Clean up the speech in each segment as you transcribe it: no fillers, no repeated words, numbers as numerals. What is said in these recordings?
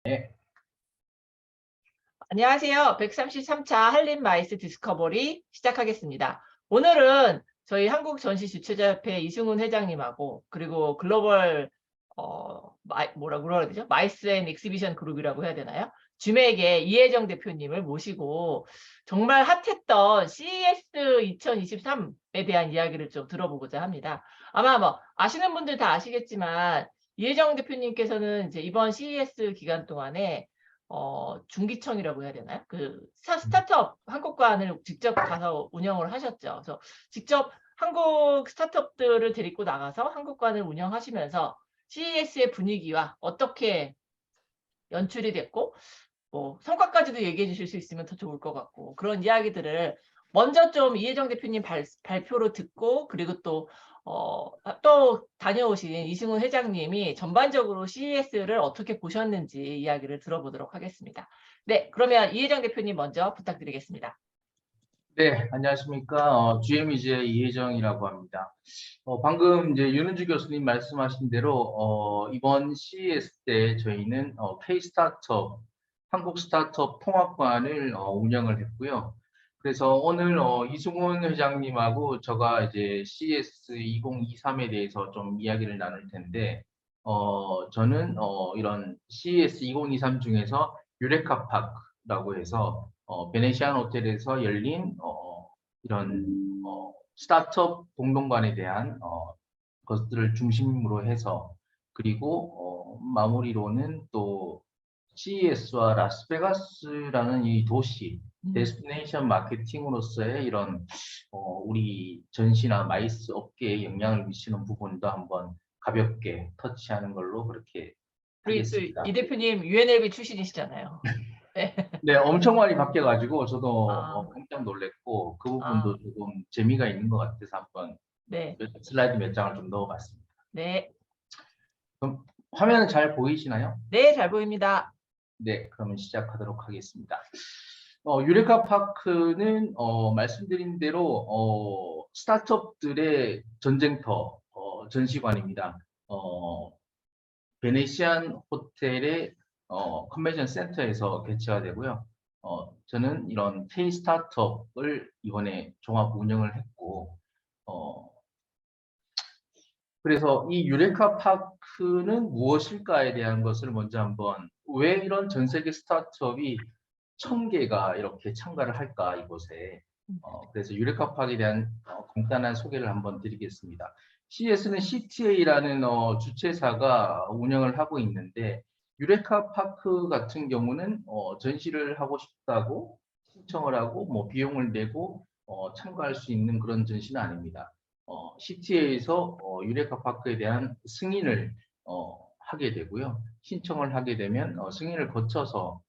네. 안녕하세요. 133차 한림마이스 디스커버리 시작하겠습니다. 오늘은 저희 한국전시주최자협회 이승훈 회장님하고 그리고 글로벌 뭐라고 그래야 되죠? 마이스 앤 엑시비션 그룹이라고 해야 되나요? 주맥의 이혜정 대표님을 모시고 정말 핫했던 CES 2023에 대한 이야기를 좀 들어보고자 합니다. 아마 뭐 아시는 분들 다 아시겠지만 이혜정 대표님께서는 이제 이번 CES 기간 동안에 중기청이라고 해야 되나요? 그 스타트업 한국관을 직접 가서 운영을 하셨죠. 그래서 직접 한국 스타트업들을 데리고 나가서 한국관을 운영하시면서 CES의 분위기와 어떻게 연출이 됐고 뭐 성과까지도 얘기해 주실 수 있으면 더 좋을 것 같고 그런 이야기들을 먼저 좀 이혜정 대표님 발표로 듣고 그리고 또 다녀오신 이승훈 회장님이 전반적으로 CES를 어떻게 보셨는지 이야기를 들어보도록 하겠습니다. 네, 그러면 이혜정 대표님 먼저 부탁드리겠습니다. 네, 안녕하십니까. GM이제 이혜정이라고 합니다. 방금 이제 윤은주 교수님 말씀하신 대로 이번 CES 때 저희는 K-스타트업, 한국 스타트업 통합관을 운영을 했고요. 그래서 오늘 이승훈 회장님하고 제가 이제 CES 2023에 대해서 좀 이야기를 나눌 텐데, 저는 이런 CES 2023 중에서 유레카 파크라고 해서 베네시안 호텔에서 열린 이런 스타트업 공동관에 대한 것들을 중심으로 해서 그리고 마무리로는 또 CES와 라스베가스라는 이 도시 데스티네이션 마케팅으로서의 이런 우리 전시나 마이스 업계에 영향을 미치는 부분도 한번 가볍게 터치하는 걸로 그렇게 우리 또 하겠습니다. 이 대표님 UNLV 출신이시잖아요. 네. 네, 엄청 많이 바뀌어가지고 저도 아, 깜짝 놀랐고 그 부분도 아, 조금 재미가 있는 것 같아서 한번 네, 슬라이드 몇 장을 좀 넣어봤습니다. 네, 그럼 화면은 잘 보이시나요? 네, 잘 보입니다. 네, 그러면 시작하도록 하겠습니다. 유레카 파크는 말씀드린 대로 스타트업들의 전쟁터 전시관입니다. 베네시안 호텔의 컨벤션 센터에서 개최가 되고요. 저는 이런 K 스타트업을 이번에 종합 운영을 했고, 그래서 이 유레카 파크는 무엇일까에 대한 것을 먼저 한번 왜 이런 전 세계 스타트업이 1000개가 이렇게 참가를 할까 이곳에 그래서 유레카 파크에 대한 간단한 소개를 한번 드리겠습니다. CES는 CTA라는 주최사가 운영을 하고 있는데 유레카 파크 같은 경우는 전시를 하고 싶다고 신청을 하고 뭐 비용을 내고 참가할 수 있는 그런 전시는 아닙니다. CTA에서 유레카 파크에 대한 승인을 하게 되고요. 신청을 하게 되면 승인을 거쳐서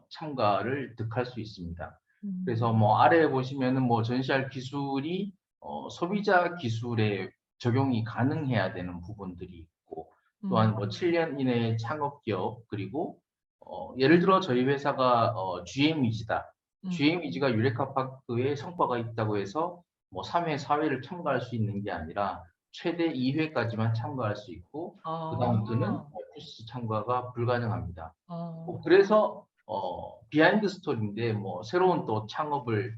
참가를 득할 수 있습니다. 그래서 뭐 아래에 보시면은 뭐 전시할 기술이 소비자 기술에 적용이 가능해야 되는 부분들이 있고 또한 뭐 7년 이내의 창업 기업 그리고 예를 들어 저희 회사가 GM이지다. GM이지가 유레카 파크에 성과가 있다고 해서 뭐 3회, 4회를 참가할 수 있는 게 아니라 최대 2회까지만 참가할 수 있고 그다음부터는 FCC 참가가 불가능합니다. 그래서 비하인드 스토리인데 뭐 새로운 또 창업을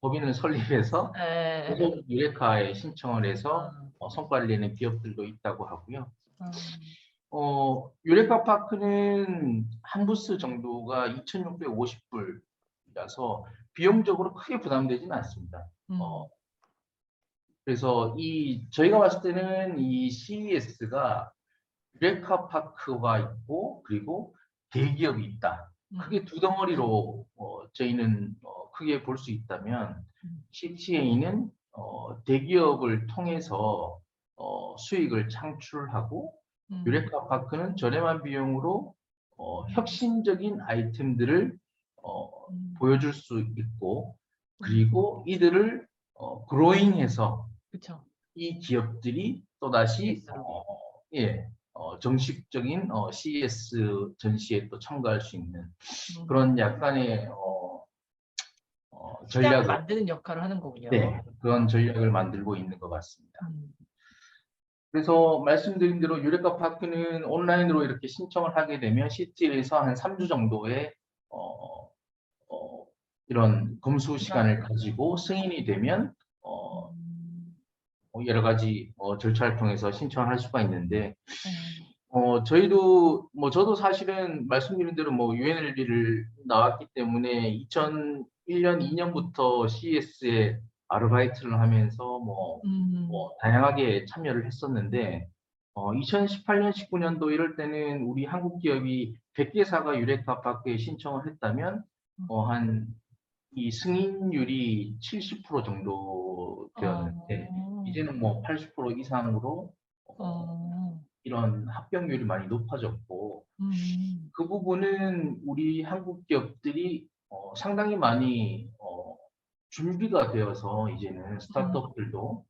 법인을 설립해서 네. 계속 유레카에 신청을 해서 성과를 내는 기업들도 있다고 하고요. 유레카 파크는 한 부스 정도가 2,650불이라서 비용적으로 크게 부담되지는 않습니다. 그래서 저희가 봤을 때는 이 CES가 유레카 파크가 있고 그리고 대기업이 있다. 크게 두 덩어리로 저희는 크게 볼 수 있다면 CTA는 대기업을 통해서 수익을 창출하고 유레카 파크는 저렴한 비용으로 혁신적인 아이템들을 보여줄 수 있고 그리고 이들을 그로잉해서 그렇죠. 이 기업들이 또다시 예, 정식적인 CES 전시에 또 참가할 수 있는 그런 약간의 시장을 전략을 만드는 역할을 하는 거군요. 네, 그런 전략을 만들고 있는 것 같습니다. 그래서 말씀드린 대로 유레카 파크는 온라인으로 이렇게 신청을 하게 되면 시티에서 한 3주 정도의 어, 어, 이런 검수 시간을 가지고 승인이 되면 음, 여러 가지 절차를 통해서 신청을 할 수가 있는데 음, 저희도 뭐 저도 사실은 말씀드린 대로 뭐 UNLV를 나왔기 때문에 2001년, 2년부터 CES에 아르바이트를 하면서 뭐 다양하게 참여를 했었는데 2018년, 19년도 이럴 때는 우리 한국 기업이 100개사가 유레카 파크에 신청을 했다면 한 이 승인율이 70% 정도 되었는데 어, 이제는 뭐 80% 이상으로 어, 어, 이런 합격률이 많이 높아졌고 음, 그 부분은 우리 한국 기업들이 상당히 많이 준비가 되어서 이제는 음, 스타트업들도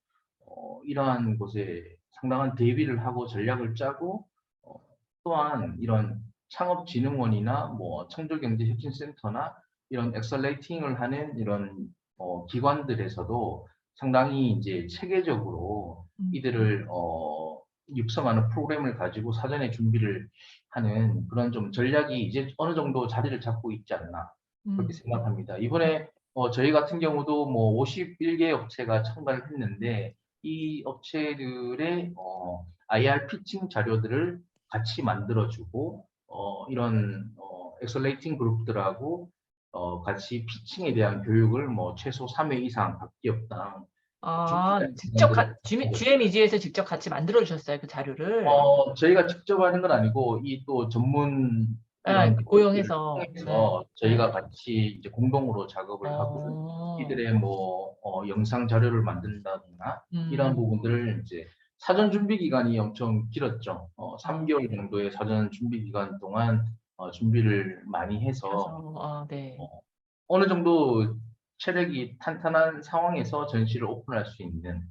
이러한 곳에 상당한 대비를 하고 전략을 짜고 어, 또한 이런 창업진흥원이나 뭐 창조경제혁신센터나 이런 엑셀레이팅을 하는 이런 기관들에서도 상당히 이제 체계적으로 음, 이들을 육성하는 프로그램을 가지고 사전에 준비를 하는 그런 좀 전략이 이제 어느 정도 자리를 잡고 있지 않나 그렇게 음, 생각합니다. 이번에 저희 같은 경우도 뭐 51개 업체가 참가를 했는데 이 업체들의 IR 피칭 자료들을 같이 만들어주고 이런 엑셀레이팅 그룹들하고 같이 피칭에 대한 교육을 뭐 최소 3회 이상 각 기업당 아, 준비하는 직접 기관들을 GMEG에서 직접 같이 만들어 주셨어요, 그 자료를. 저희가 직접 하는 건 아니고 이 또 전문 아, 이런 기업들을 고용해서. 네, 통해서 저희가 네. 같이 이제 공동으로 작업을 하고 어, 이들의 뭐 영상 자료를 만든다거나 이런 음, 부분들을 이제 사전 준비 기간이 엄청 길었죠. 어, 3개월 정도의 사전 준비 기간 동안 준비를 많이 해서 그래서, 네. 어, 어느 정도 체력이 탄탄한 상황에서 전시를 오픈할 수 있는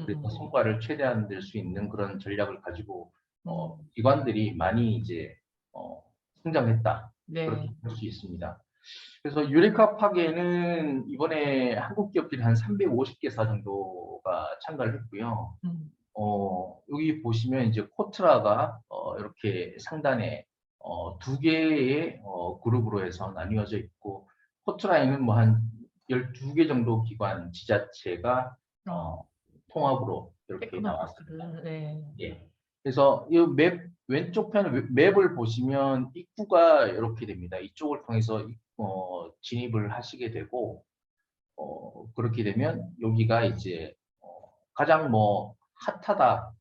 그래서 음, 성과를 최대한 낼 수 있는 그런 전략을 가지고 음, 기관들이 많이 이제 어, 성장했다 그렇게 네. 볼 수 있습니다. 그래서 유레카 파괴는 이번에 한국 기업들이 한 350개사 정도가 참가를 했고요. 음, 여기 보시면 이제 코트라가 이렇게 상단에 두 개의 그룹으로 해서 나뉘어져 있고 코트라에는 뭐 한 12개 정도 기관 지자체가 어, 통합으로 이렇게 나왔습니다. 테크노파크를, 네. 예. 그래서 이 맵 왼쪽 편 맵을 보시면 입구가 이렇게 됩니다. 이쪽을 통해서 진입을 하시게 되고 그렇게 되면 여기가 이제 가장 뭐 핫하다라고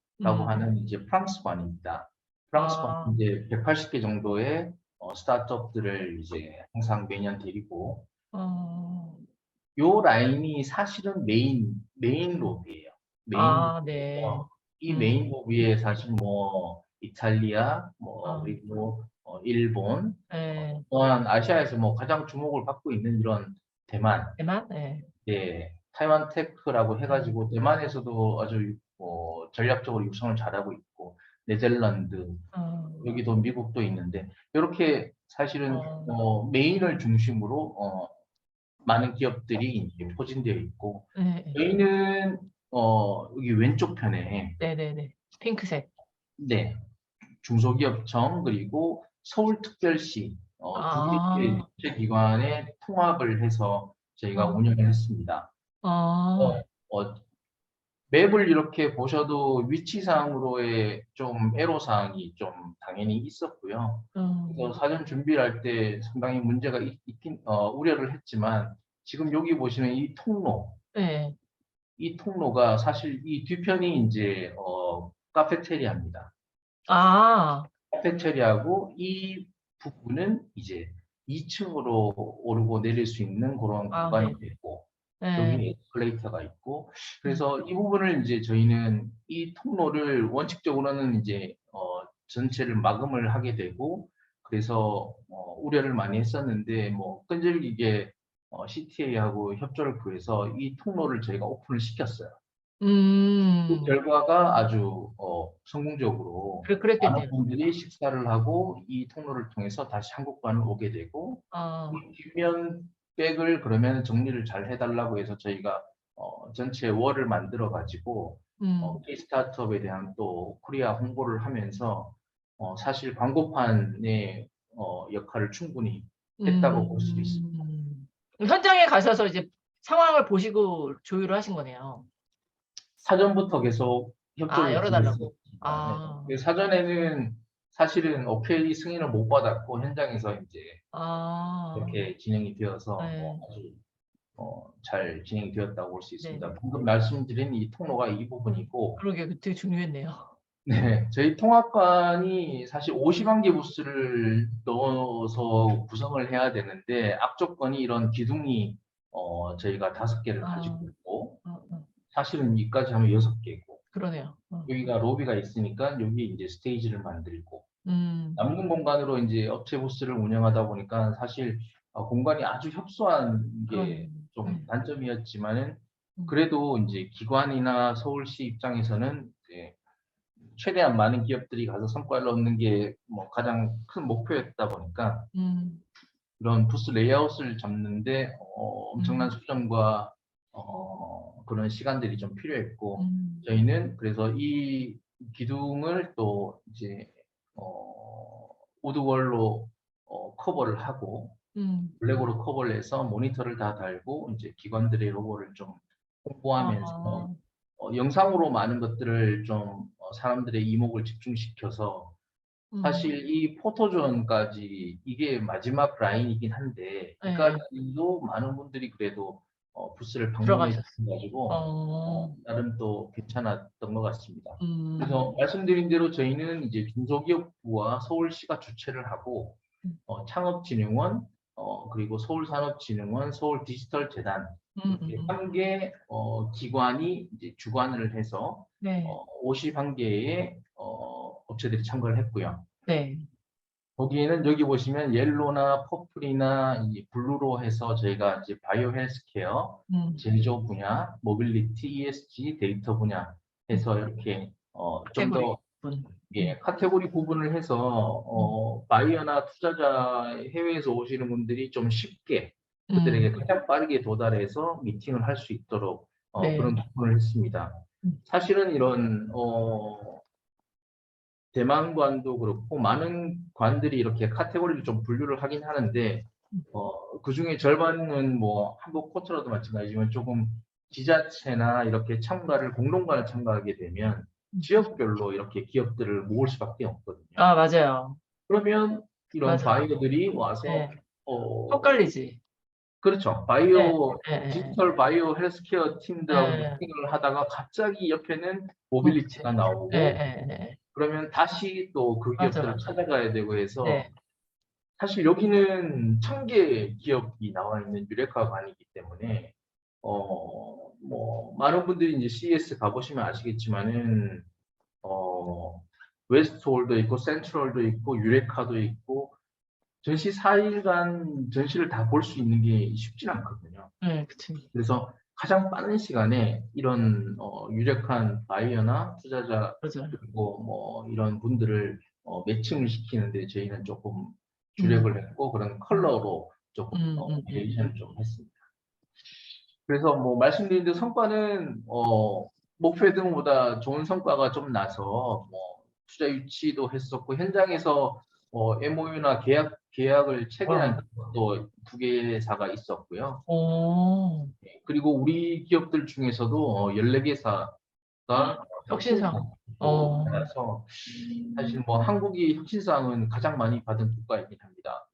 음, 하는 이제 프랑스관입니다. 프랑스관 아, 이제 180개 정도의 스타트업들을 이제 항상 매년 데리고 어, 요 라인이 사실은 메인 로비예요. 메인 아, 네. 로비에서 이 메인 음, 로비에 사실 뭐 이탈리아 뭐 어, 그리고 일본 네. 또한 아시아에서 뭐 가장 주목을 받고 있는 이런 대만 대만? 네. 예, 타이완 테크라고 네. 해가지고 대만에서도 아주 전략적으로 육성을 잘하고 있고 네덜란드 어, 여기도 미국도 있는데 이렇게 사실은 어, 메인을 중심으로 많은 기업들이 이제 포진되어 있고 네. 네. 저희는 여기 왼쪽 편에 네네네. 핑크색. 네 중소기업청 그리고 서울특별시 두 개의 아, 기관의 통합을 해서 저희가 어, 운영을 했습니다. 어, 아, 어, 맵을 이렇게 보셔도 위치상으로의 좀 애로사항이 좀 당연히 있었고요. 그래서 사전 준비를 할 때 상당히 문제가 있긴, 우려를 했지만 지금 여기 보시면 네. 이 통로가 사실 이 뒤편이 이제 카페테리아입니다. 아, 카페테리아고 이 부분은 이제 2층으로 오르고 내릴 수 있는 그런 아, 공간이 네. 있고 네. 여기 에스컬레이터가 있고 음, 그래서 이 부분을 이제 저희는 이 통로를 원칙적으로는 이제 전체를 마감을 하게 되고 그래서 우려를 많이 했었는데 뭐 끈질기게 CTA하고 협조를 구해서 이 통로를 저희가 오픈을 시켰어요. 그 음, 결과가 아주 성공적으로 많은 그랬겠네요. 분들이 식사를 하고 이 통로를 통해서 다시 한국관을 오게 되고 아, 이 뒷면 백을 그러면 정리를 잘 해달라고 해서 저희가 전체 월을 만들어 가지고 K-스타트업에 대한 또 코리아 홍보를 하면서 사실 광고판의 역할을 충분히 했다고 볼 수 있습니다. 현장에 가셔서 이제 상황을 보시고 조율을 하신 거네요. 사전부터 계속 협조를 열어달라고. 구했습니다. 네. 사전에는 사실은 오케이 승인을 못 받았고 현장에서 이제 이렇게 진행이 되어서 네. 아주 잘 진행이 되었다고 볼 수 있습니다. 네. 방금 말씀드린 이 통로가 이 부분이고, 그러게 되게 중요했네요. 네, 저희 통합관이 사실 50개 부스를 넣어서 구성을 해야 되는데 악조건이 이런 기둥이 저희가 5개를 가지고 있고 사실은 여기까지 하면 6개고 그러네요. 여기가 로비가 있으니까 여기 이제 스테이지를 만들고 남는 공간으로 이제 업체 부스를 운영하다 보니까 사실 공간이 아주 협소한 게 좀 단점이었지만은 그래도 이제 기관이나 서울시 입장에서는 이제 최대한 많은 기업들이 가서 성과를 얻는 게 뭐 가장 큰 목표였다 보니까 이런 부스 레이아웃을 잡는데 엄청난 수정과 그런 시간들이 좀 필요했고 저희는 그래서 이 기둥을 또 이제 우드월로 커버를 하고 블랙으로 커버를 해서 모니터를 다 달고 이제 기관들의 로고를 좀 홍보하면서 영상으로 많은 것들을 좀 사람들의 이목을 집중시켜서 사실 이 포토존까지 이게 마지막 라인이긴 한데 이까지도 많은 분들이 그래도 부스를 방문해 주셔가지고 나름 또 괜찮았던 것 같습니다. 그래서 말씀드린 대로 저희는 이제 중소기업부와 서울시가 주최를 하고 창업진흥원 그리고 서울산업진흥원, 서울디지털재단 이렇게 3개 기관이 이제 주관을 해서 51개의 업체들이 참가를 했고요. 거기에는 여기 보시면 옐로나 퍼플이나 이 블루로 해서 저희가 이제 바이오 헬스케어, 제조 분야, 모빌리티, ESG, 데이터 분야 해서 이렇게 좀 더 카테고리 구분을 해서 바이어나 투자자 해외에서 오시는 분들이 좀 쉽게 그들에게 가장 빠르게 도달해서 미팅을 할 수 있도록 그런 부분을 했습니다. 사실은 이런 대만관도 그렇고 많은 관들이 이렇게 카테고리를 좀 분류를 하긴 하는데 그 중에 절반은 뭐 한국 포트라도 마찬가지지만 조금 지자체나 이렇게 참가를 공동관을 참가하게 되면 지역별로 이렇게 기업들을 모을 수밖에 없거든요. 맞아요. 그러면 이런 바이오들이 와서 헷갈리지. 그렇죠. 디지털 바이오 헬스케어 팀들하고 미팅을 하다가 갑자기 옆에는 모빌리티가 나오고 그러면 다시 또 그 기업들을 찾아가야 되고 해서 사실 여기는 1000개 기업이 나와 있는 유레카관이기 때문에 뭐 많은 분들이 이제 CES 가보시면 아시겠지만은 웨스트홀도 있고 센트럴도 있고 유레카도 있고 전시 4일간 전시를 다 볼 수 있는 게 쉽진 않거든요. 그래서 가장 빠른 시간에 이런 유력한 바이어나 투자자 그리고 뭐 이런 분들을 매칭을 시키는데 저희는 조금 주력을 했고 그런 컬러로 조금 베리에이션을 좀 했습니다. 그래서 뭐 말씀드린 대로 성과는 목표했던 것보다 좋은 성과가 좀 나서 뭐 투자 유치도 했었고 현장에서 MOU나 계약을 체결한 또 2개사가 있었고요. 그리고 우리 기업들 중에서도 14개사가 혁신상 받아서 사실 뭐 한국이 혁신상은 가장 많이 받은 국가이긴 합니다.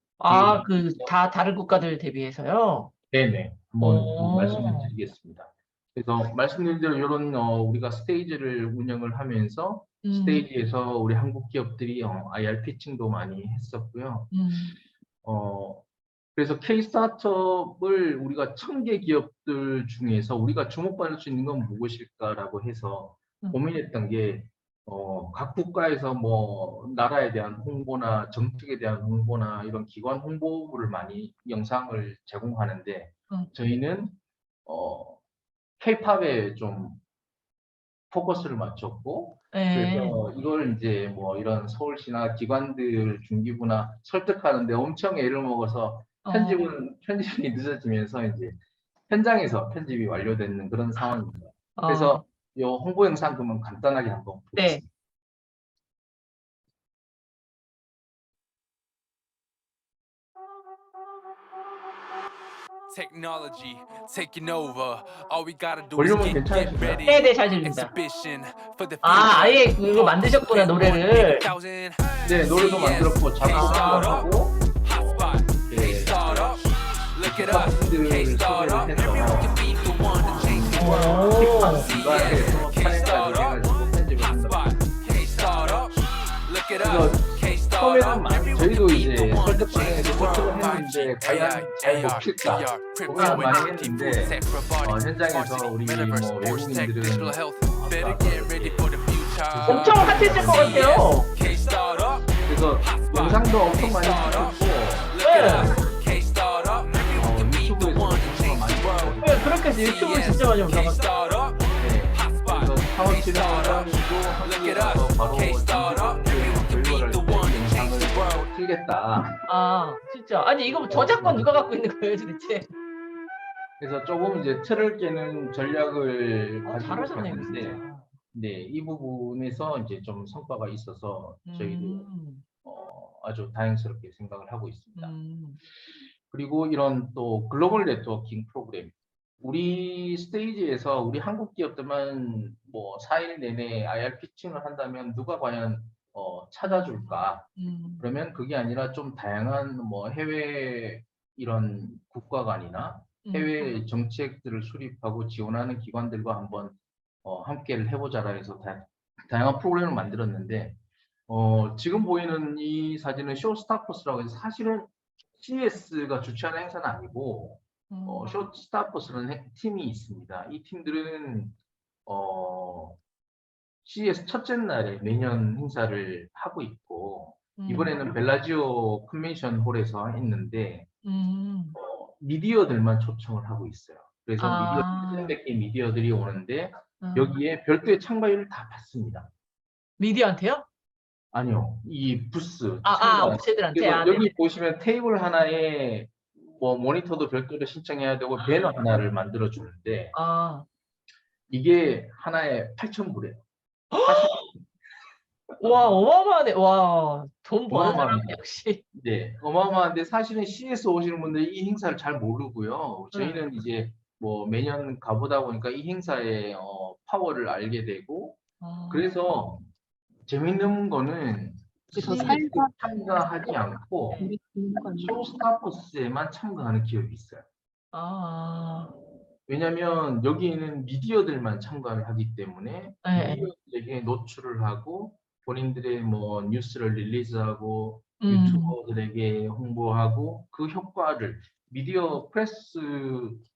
다 다른 국가들 대비해서요? 네네. 한번 말씀을 드리겠습니다. 그래서 말씀드린 대로 이런 우리가 스테이지를 운영을 하면서 스테이지에서 우리 한국 기업들이 IR 피칭도 많이 했었고요. 그래서 K-스타트업을 우리가 1000개 기업들 중에서 우리가 주목받을 수 있는 건 무엇일까라고 해서 고민했던 게 각 국가에서 뭐 나라에 대한 홍보나 정책에 대한 홍보나 이런 기관 홍보물을 많이 영상을 제공하는데 저희는 K-팝에 좀 포커스를 맞췄고 그래서 이걸 이제 뭐 이런 서울시나 기관들 중기부나 설득하는데 엄청 애를 먹어서 편집이 늦어지면서 이제 현장에서 편집이 완료되는 그런 상황입니다. 그래서 요 홍보 영상 그러면 간단하게 한번 네. 보겠습니다. Technology taking over. All we gotta do is 볼륨은 get 괜찮으신가요? ready. 네네, 잘 들립니다. Exhibition for the 아, 아예 future. 이거 만드셨구나, 노래를. 네, 노래도 만들었고 작곡도 하고 이렇게 Look it up. 팝들을 K-Startup. 소개를 Everyone 해서 can be the one to change the world. 오. 기반에서 촬영까지 해가지고 편집을 한다. K-Startup. Look it 그래서 up. 처음에는 K-Startup. 저희도 이제 설득반에서 설득을 했는데 과연 잘 먹힐까 고민을 많이 했는데 현장에서 우리 뭐 외국인들은 엄청 핫했을 것 같아요. 그래서 영상도 엄청 많이 찍고 네. 유튜브에서 엄청 많이 찍고 네, 그렇게 해서 유튜브 진짜 많이 올라갔어요. 그래서 사원 진행도 한국에 가서 바로 결과를 영상을 틀겠다. 아, 진짜. 아니, 이거 저작권 누가 갖고 있는 거예요, 도대체? 그래서 조금 이제 틀을 깨는 전략을 가지고 잘하셨네요, 갔는데, 진짜. 네, 이 부분에서 이제 좀 성과가 있어서 저희도 아주 다행스럽게 생각을 하고 있습니다. 그리고 이런 또 글로벌 네트워킹 프로그램, 우리 스테이지에서 우리 한국 기업들만 뭐 4일 내내 IR 피칭을 한다면 누가 과연 찾아줄까? 그러면 그게 아니라 좀 다양한 뭐 해외 이런 국가관이나 해외 정책들을 수립하고 지원하는 기관들과 한번 함께를 해보자라 해서 다양한 프로그램을 만들었는데 지금 보이는 이 사진은 쇼스타퍼스라고 해서 사실은 CES가 주최하는 행사는 아니고 쇼스타퍼스라는 팀이 있습니다. 이 팀들은 CES 첫째 날에 매년 행사를 하고 있고 이번에는 벨라지오 컨벤션 홀에서 했는데 미디어들만 초청을 하고 있어요. 그래서 미디어 1,100개 미디어들이 오는데 여기에 별도의 참가료를 다 받습니다. 미디어한테요? 아니요, 이 부스 업체들한테. 그래서 여기 보시면 테이블 하나에 뭐 모니터도 별도로 신청해야 되고 배너 하나를 만들어 주는데 이게 하나에 8,000불이에요. 와, 어마어마하네. 와, 돈 버는 사람 어마어마합니다. 역시. 네, 어마어마한데 사실은 CS 오시는 분들이 이 행사를 잘 모르고요. 저희는 이제 뭐 매년 가보다 보니까 이 행사의 파워를 알게 되고 그래서 재밌는 거는 CES에 참가하지 않고 쇼스타퍼스에만 참가하는 기업이 있어요. 왜냐하면 여기에는 미디어들만 참가를 하기 때문에 미디어들에게 노출을 하고 본인들의 뭐 뉴스를 릴리즈하고 유튜버들에게 홍보하고 그 효과를 미디어 프레스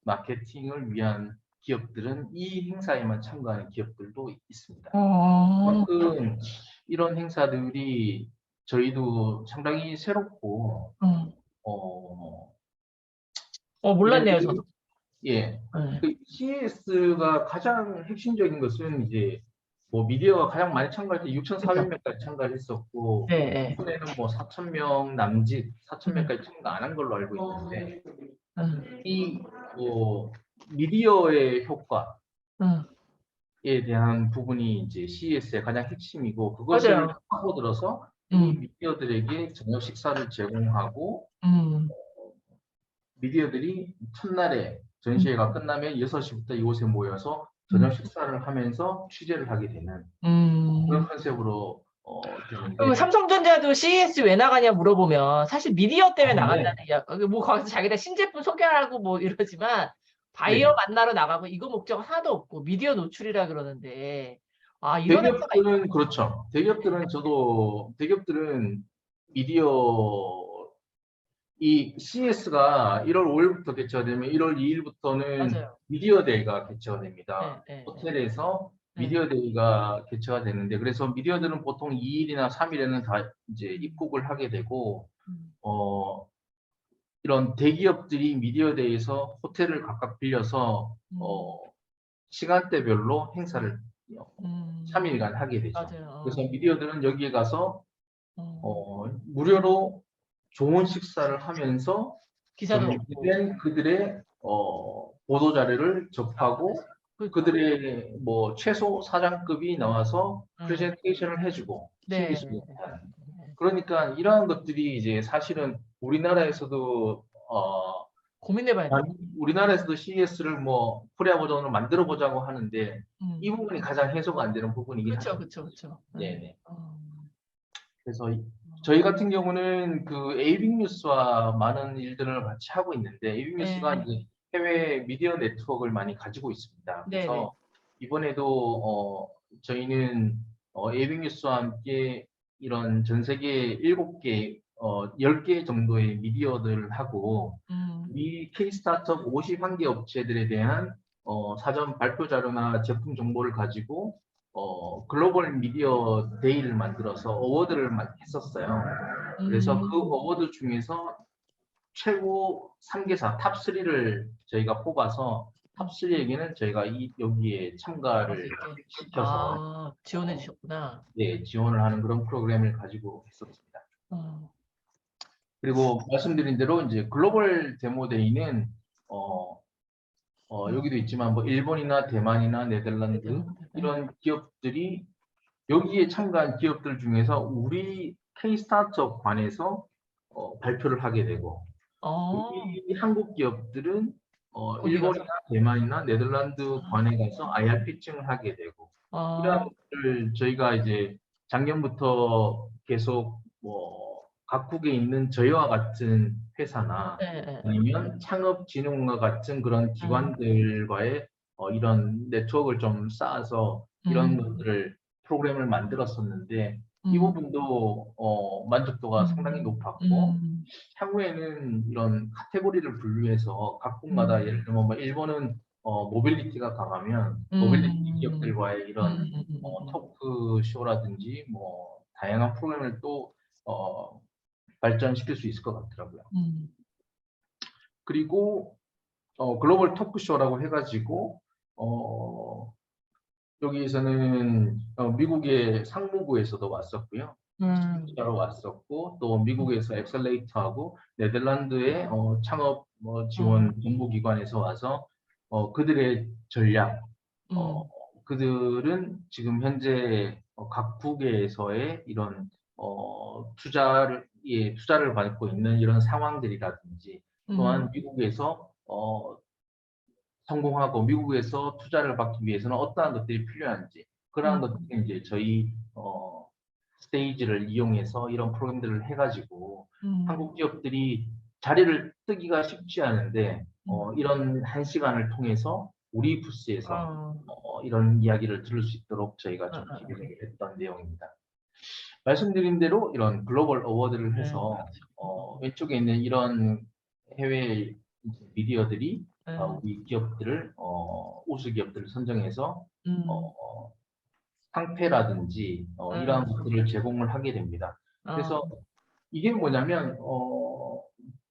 마케팅을 위한 기업들은 이 행사에만 참가하는 기업들도 있습니다. 그만큼 이런 행사들이 저희도 상당히 새롭고 몰랐네요, 저도. 예. 그 CES가 가장 핵심적인 것은 이제 뭐 미디어가 가장 많이 참가할 때 6,400명까지 참가를 했었고 이번에는 뭐 4,000명 남짓 4,000명까지 참가 안 한 걸로 알고 있는데 이 뭐 미디어의 효과에 대한 부분이 이제 CES의 가장 핵심이고 그것을 파고들어서 이 미디어들에게 저녁 식사를 제공하고 미디어들이 첫날에 전시회가 끝나면 6시부터 이곳에 모여서 저녁 식사를 하면서 취재를 하게 되는 그런 컨셉으로 그리고 삼성전자도 CES 왜 나가냐 물어보면 사실 미디어 때문에 나간다는 이야기. 뭐 거기서 자기네 신제품 소개하고 뭐 이러지만 바이어 만나러 나가고 이거 목적 하나도 없고 미디어 노출이라 그러는데 이런 대기업들은 그렇죠. 대기업들은 미디어 이 CES가 1월 5일부터 개최가 되면 1월 2일부터는 미디어 데이가 개최가 됩니다. 호텔에서 미디어 데이가 개최가 되는데 그래서 미디어들은 보통 2일이나 3일에는 다 이제 입국을 하게 되고 이런 대기업들이 미디어 데이에서 호텔을 각각 빌려서 시간대별로 행사를 3일간 하게 되죠. 그래서 미디어들은 여기에 가서 무료로 좋은 식사를 하면서 기사도 그들의 보도 자료를 접하고 그러니까. 그들의 뭐 최소 사장급이 나와서 프레젠테이션을 해주고 네. 신기술을 하는. 그러니까 이러한 것들이 이제 사실은 우리나라에서도 고민해봐야 돼. 우리나라에서도 CES를 뭐 코리아 버전으로 만들어 보자고 하는데 이 음. 부분이 가장 해소가 안 되는 부분이긴 그렇죠, 하죠. 그렇죠, 그렇죠. 네네. 어. 그래서 저희 같은 경우는 그 에이빅 뉴스와 많은 일들을 같이 하고 있는데 에이빅 뉴스가 네. 이제 해외 미디어 네트워크를 많이 가지고 있습니다. 네네. 그래서 이번에도 저희는 에이빅 뉴스와 함께 이런 전 세계 7개, 10개 정도의 미디어들을 하고 이 K-스타트업 51개 업체들에 대한 사전 발표 자료나 제품 정보를 가지고 글로벌 미디어 데이를 만들어서 어워드를 했었어요. 그래서 그 어워드 중에서 최고 3개사 탑3를 저희가 뽑아서 탑3에게는 저희가 여기에 참가를 시켜서 지원해 주셨구나. 네, 지원을 하는 그런 프로그램을 가지고 했었습니다. 그리고 말씀드린 대로 이제 글로벌 데모데이는 여기도 있지만 뭐 일본이나 대만이나 네덜란드 이런 기업들이 여기에 참가한 기업들 중에서 우리 K-스타트업 관에서 발표를 하게 되고 우리 한국 기업들은 거기 일본이나 대만이나 네덜란드 관에 가서 IR 피칭을 하게 되고 이런 것들을 저희가 이제 작년부터 계속 뭐 각국에 있는 저희와 같은 회사나 네. 아니면 창업진흥원과 같은 그런 기관들과의 이런 네트워크를 좀 쌓아서 이런 것들을 프로그램을 만들었었는데 이 부분도 만족도가 상당히 높았고 향후에는 이런 카테고리를 분류해서 각국마다 예를 들면 뭐 일본은 모빌리티가 강하면 모빌리티 기업들과의 이런 토크쇼라든지 뭐 다양한 프로그램을 또 발전시킬 수 있을 것 같더라고요. 그리고 글로벌 토크쇼라고 해가지고 여기에서는 미국의 상무부에서도 왔었고요. 진짜로 왔었고 또 미국에서 엑셀레이터하고 네덜란드의 창업 지원 정보기관에서 와서 그들의 전략 그들은 지금 현재 각국에서의 이런 투자를 받고 있는 이런 상황들이라든지 또한 미국에서 성공하고 미국에서 투자를 받기 위해서는 어떠한 것들이 필요한지 그러한 것들이 이제 저희 스테이지를 이용해서 이런 프로그램들을 해가지고 한국 기업들이 자리를 뜨기가 쉽지 않은데 이런 한 시간을 통해서 우리 부스에서 이런 이야기를 들을 수 있도록 저희가 좀 기획을 했던 내용입니다. 말씀드린 대로 이런 글로벌 어워드를 해서 왼쪽에 있는 이런 해외 미디어들이 우리 기업들을 우수 기업들을 선정해서 상패라든지 이러한 것들을 제공을 하게 됩니다. 그래서 이게 뭐냐면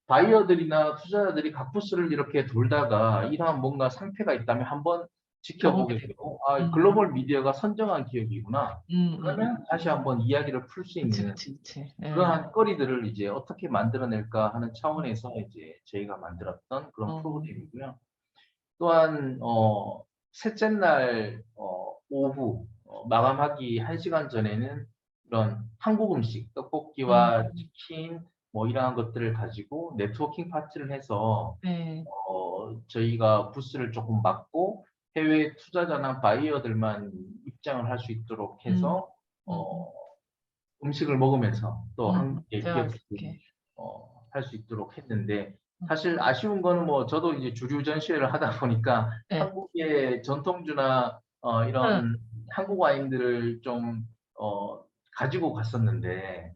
바이어들이나 투자자들이 각 부스를 이렇게 돌다가 이러한 뭔가 상패가 있다면 한번 지켜보게 되고 글로벌 미디어가 선정한 기업이구나. 그러면 다시 한번 이야기를 풀 수 있는 그러한 거리들을 이제 어떻게 만들어낼까 하는 차원에서 이제 저희가 만들었던 그런 프로그램이고요. 또한 셋째 날 오후 마감하기 1시간 전에는 이런 한국 음식, 떡볶이와 치킨 뭐 이러한 것들을 가지고 네트워킹 파티를 해서 저희가 부스를 조금 막고 해외 투자자나 바이어들만 입장을 할 수 있도록 해서 음식을 먹으면서 또 한국의 기업들이 할 수 있도록 했는데 사실 아쉬운 거는 뭐 저도 이제 주류 전시회를 하다 보니까 한국의 전통주나 이런 한국 와인들을 좀 가지고 갔었는데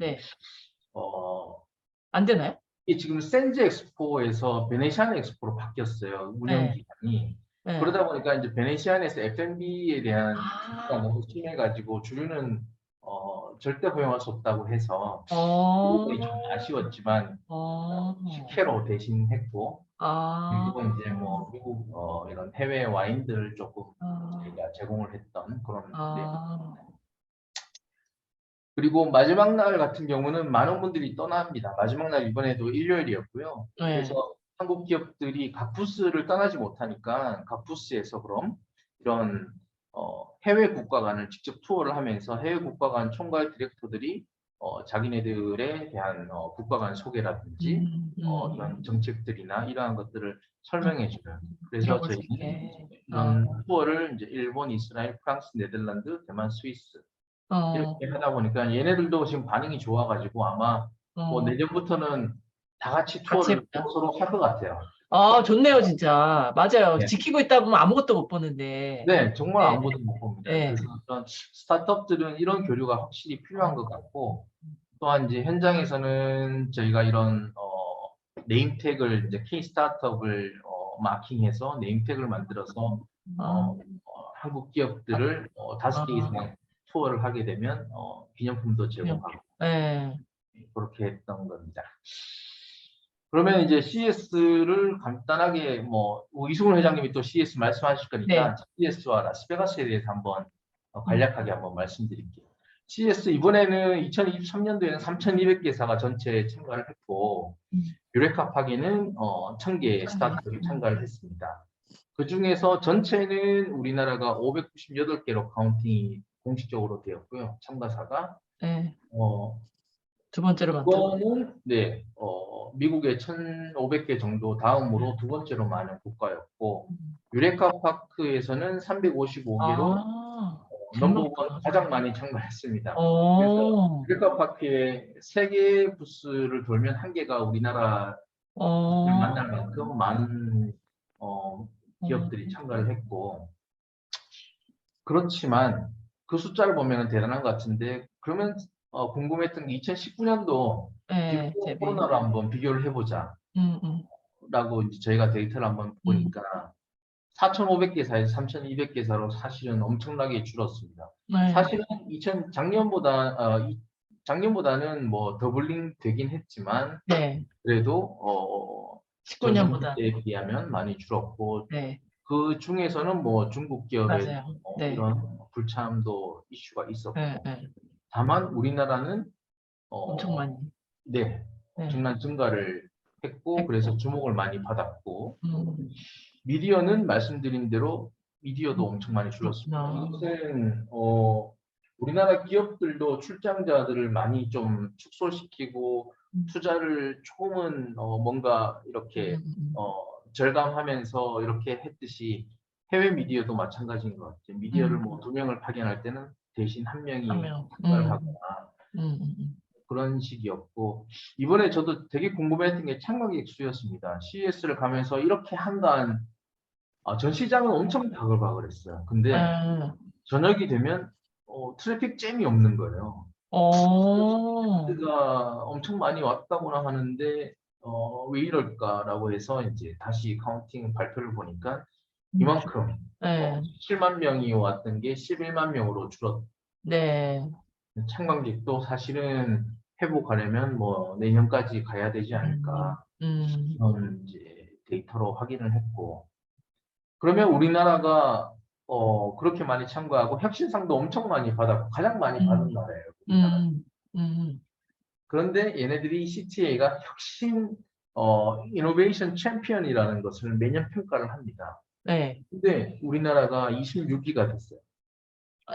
안 되나요? 이게 지금 센즈 엑스포에서 베네시안 엑스포로 바뀌었어요. 운영 기간이. 그러다 보니까 이제 베네시안에서 F&B에 대한 규제가 너무 심해가지고 주류는 절대 허용할 수 없다고 해서 그 부분이 좀 아쉬웠지만 식혜로 대신했고 그리고 이제 뭐 미국 이런 해외 와인들을 조금 저희가 제공을 했던 그런 내용입니다. 그리고 마지막 날 같은 경우는 많은 분들이 떠납니다. 마지막 날 이번에도 일요일이었고요. 그래서 한국 기업들이 각 부스를 떠나지 못하니까 각 부스에서 그럼 이런 해외 국가 간을 직접 투어를 하면서 해외 국가 간 총괄 디렉터들이 자기네들에 대한 국가 간 소개라든지 이런 정책들이나 이러한 것들을 설명해 줘요. 그래서 들어볼 수 저희는 있게. 이런 투어를 이제 일본, 이스라엘, 프랑스, 네덜란드, 대만, 스위스 이렇게 하다 보니까 얘네들도 지금 반응이 좋아가지고 아마 뭐 내년부터는 다 같이 같이 투어를 해보자. 서로 할 것 같아요. 좋네요, 진짜. 맞아요. 네. 지키고 있다 보면 아무것도 못 보는데. 네, 정말 네. 아무도 못 봅니다. 네. 그래서 어떤 스타트업들은 이런 교류가 확실히 필요한 것 같고, 또한 이제 현장에서는 저희가 이런 네임택을 이제 K 스타트업을 마킹해서 네임택을 만들어서 한국 기업들을 5개 이상 투어를 하게 되면 기념품도 제공하고 네. 그렇게 했던 겁니다. 그러면 이제 CES를 간단하게 뭐 이승훈 회장님이 또 CES 말씀하실 거니까 CES와 라스베가스에 대해서 한번 간략하게 한번 말씀드릴게요. CES 이번에는 2023년도에는 3,200개사가 전체 참가를 했고 유레카 파기는 1,000개 스타트업이 참가를 했습니다. 그 중에서 전체는 우리나라가 598개로 카운팅이 공식적으로 되었고요. 참가사가 네. 두 번째로 많다. 그거는 네, 미국의 1,500개 정도 다음으로 두 번째로 많은 국가였고 유레카 파크에서는 355개로 넘버원 가장 많이 참가했습니다. 그래서 유레카 파크에 3개 부스를 돌면 1개가 우리나라 만날 만큼 많은 기업들이 참가를 했고 그렇지만 그 숫자를 보면 대단한 것 같은데 그러면 궁금했던 게 2019년도 비포 코로나로 한번 비교를 해보자 라고 이제 저희가 데이터를 한번 보니까 4,500개사에서 3,200개사로 사실은 엄청나게 줄었습니다. 사실은 작년보다는 뭐 더블링 되긴 했지만 그래도 19년보다. 비하면 많이 줄었고 네. 그 중에서는 뭐 중국 기업의 맞아요. 네. 이런 불참도 이슈가 있었고 네. 다만 우리나라는 엄청 많이. 네, 엄청난 증가를 했고 그래서 주목을 많이 받았고 미디어는 말씀드린 대로 미디어도 엄청 많이 줄었습니다. 이것은 우리나라 기업들도 출장자들을 많이 좀 축소시키고 투자를 조금은 뭔가 이렇게 절감하면서 이렇게 했듯이 해외 미디어도 마찬가지인 것 같아요. 미디어를 뭐 2명을 파견할 때는 대신 1명이 참가를 하거나 그런 식이었고 이번에 저도 되게 궁금했던 게 참가객 수였습니다. CES를 가면서 이렇게 한간 전 시장은 엄청 바글바글했어요. 근데 저녁이 되면 트래픽 잼이 없는 거예요. 가 엄청 많이 왔다고나 하는데 왜 이럴까라고 해서 이제 다시 카운팅 발표를 보니까 이만큼 7만 명이 왔던 게 11만 명으로 줄었. 참관객도 사실은 회복하려면 뭐 내년까지 가야 되지 않을까 이런 이제 데이터로 확인을 했고 그러면 우리나라가 그렇게 많이 참가하고 혁신상도 엄청 많이 받았고 가장 많이 받은 나라예요. 우리나라. 그런데 얘네들이 CTA가 혁신 이노베이션 챔피언이라는 것을 매년 평가를 합니다. 근데 우리나라가 26위가 됐어요.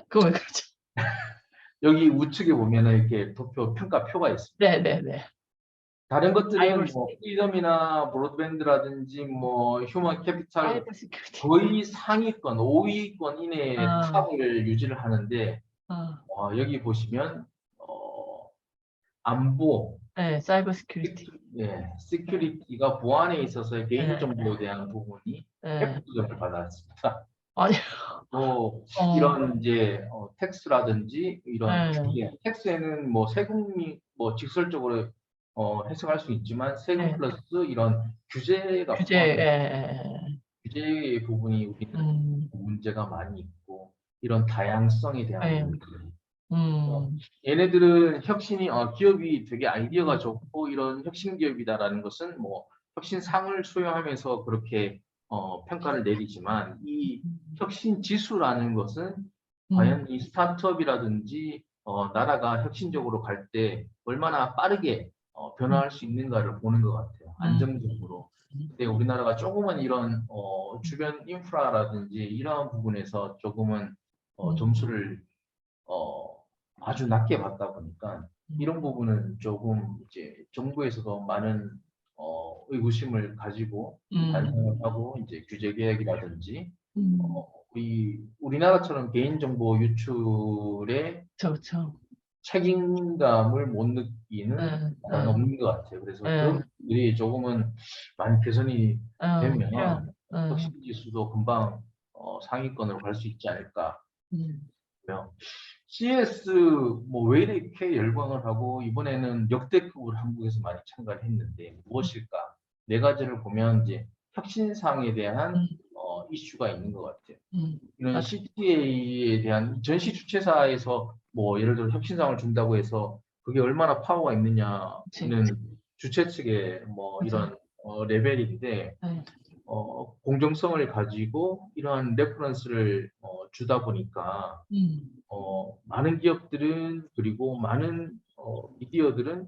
그거 왜 그러죠? 여기 우측에 보면은 이렇게 도표 평가표가 있습니다. 다른 것들은 뭐 프리덤이나 브로드밴드라든지 뭐 휴먼 캐피탈 거의 상위권 5위권 이내의 탑을 유지를 하는데 여기 보시면 안보, 사이버 시큐리티, 시큐리티가 보안에 있어서 개인정보에 대한 부분이 100점을 받았습니다. 또 이런 이제 텍스라든지 이런 텍스에는 뭐 세금이 뭐 직설적으로 해석할 수 있지만 세금 플러스 이런 규제가 규제의 부분이 우리는 문제가 많이 있고 이런 다양성에 대한 부분들. 얘네들은 혁신이 기업이 되게 아이디어가 좋고 이런 혁신 기업이다라는 것은 뭐 혁신상을 수여하면서 그렇게 평가를 내리지만 이 혁신 지수라는 것은 과연 이 스타트업이라든지 나라가 혁신적으로 갈 때 얼마나 빠르게 변화할 수 있는가를 보는 것 같아요. 안정적으로. 근데 우리나라가 조금은 이런 주변 인프라라든지 이러한 부분에서 조금은 점수를 아주 낮게 받다 보니까 이런 부분은 조금 이제 정부에서도 많은 의구심을 가지고 반성을 하고 이제 규제 개혁이라든지 우리나라처럼 개인정보 유출에 그렇죠. 책임감을 못 느끼는 나라는 없는 것 같아요. 그래서 그런 부분들이 조금은 많이 개선이 되면 혁신 지수도 금방 상위권으로 갈 수 있지 않을까. CS 뭐 왜 이렇게 열광을 하고 이번에는 역대급으로 한국에서 많이 참가를 했는데 무엇일까? 네 가지를 보면 이제 혁신상에 대한 이슈가 있는 것 같아요. 이런 맞아요. CTA에 대한 전시 주최사에서 뭐 예를 들어 혁신상을 준다고 해서 그게 얼마나 파워가 있느냐는 주최 측의 뭐 이런 레벨인데 공정성을 가지고 이러한 레퍼런스를 주다 보니까 많은 기업들은 그리고 많은 미디어들은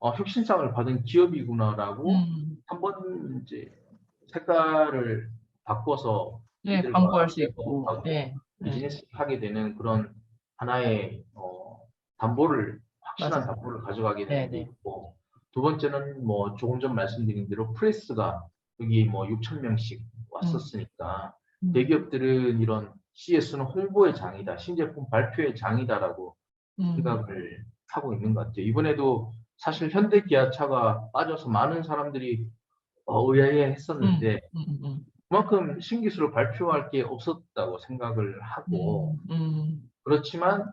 혁신상을 받은 기업이구나라고 한번 이제 색깔을 바꿔서 광고할 이들과 수 있고, 비즈니스 하게 되는 그런 하나의 담보를 확실한 맞아요. 담보를 가져가게 되는 게 네. 있고 두 번째는 뭐 조금 전 말씀드린 대로 프레스가 여기 뭐 6,000명씩 왔었으니까 대기업들은 이런 CS는 홍보의 장이다, 신제품 발표의 장이다라고 생각을 하고 있는 것 같아요. 이번에도 사실 현대 기아차가 빠져서 많은 사람들이 의아해했었는데 그만큼 신기술을 발표할 게 없었다고 생각을 하고 그렇지만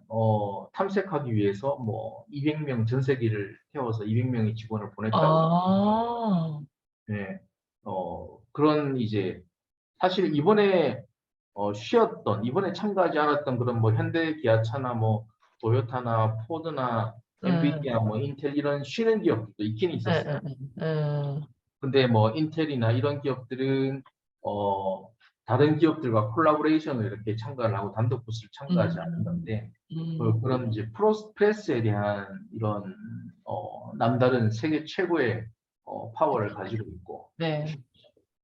탐색하기 위해서 뭐 200명 전세기를 태워서 200명의 직원을 보냈다고. 네, 그런 이제 사실 이번에 쉬었던 이번에 참가하지 않았던 그런 뭐 현대 기아차나 뭐 토요타나 포드나 엔비디아 뭐 인텔 이런 쉬는 기업들도 있긴 있었어요. 근데 뭐 인텔이나 이런 기업들은 다른 기업들과 콜라보레이션을 이렇게 참가를 하고 단독 부스를 참가하지 않는 건데 그런 이제 프레스에 대한 이런 남다른 세계 최고의 파워를 가지고 있고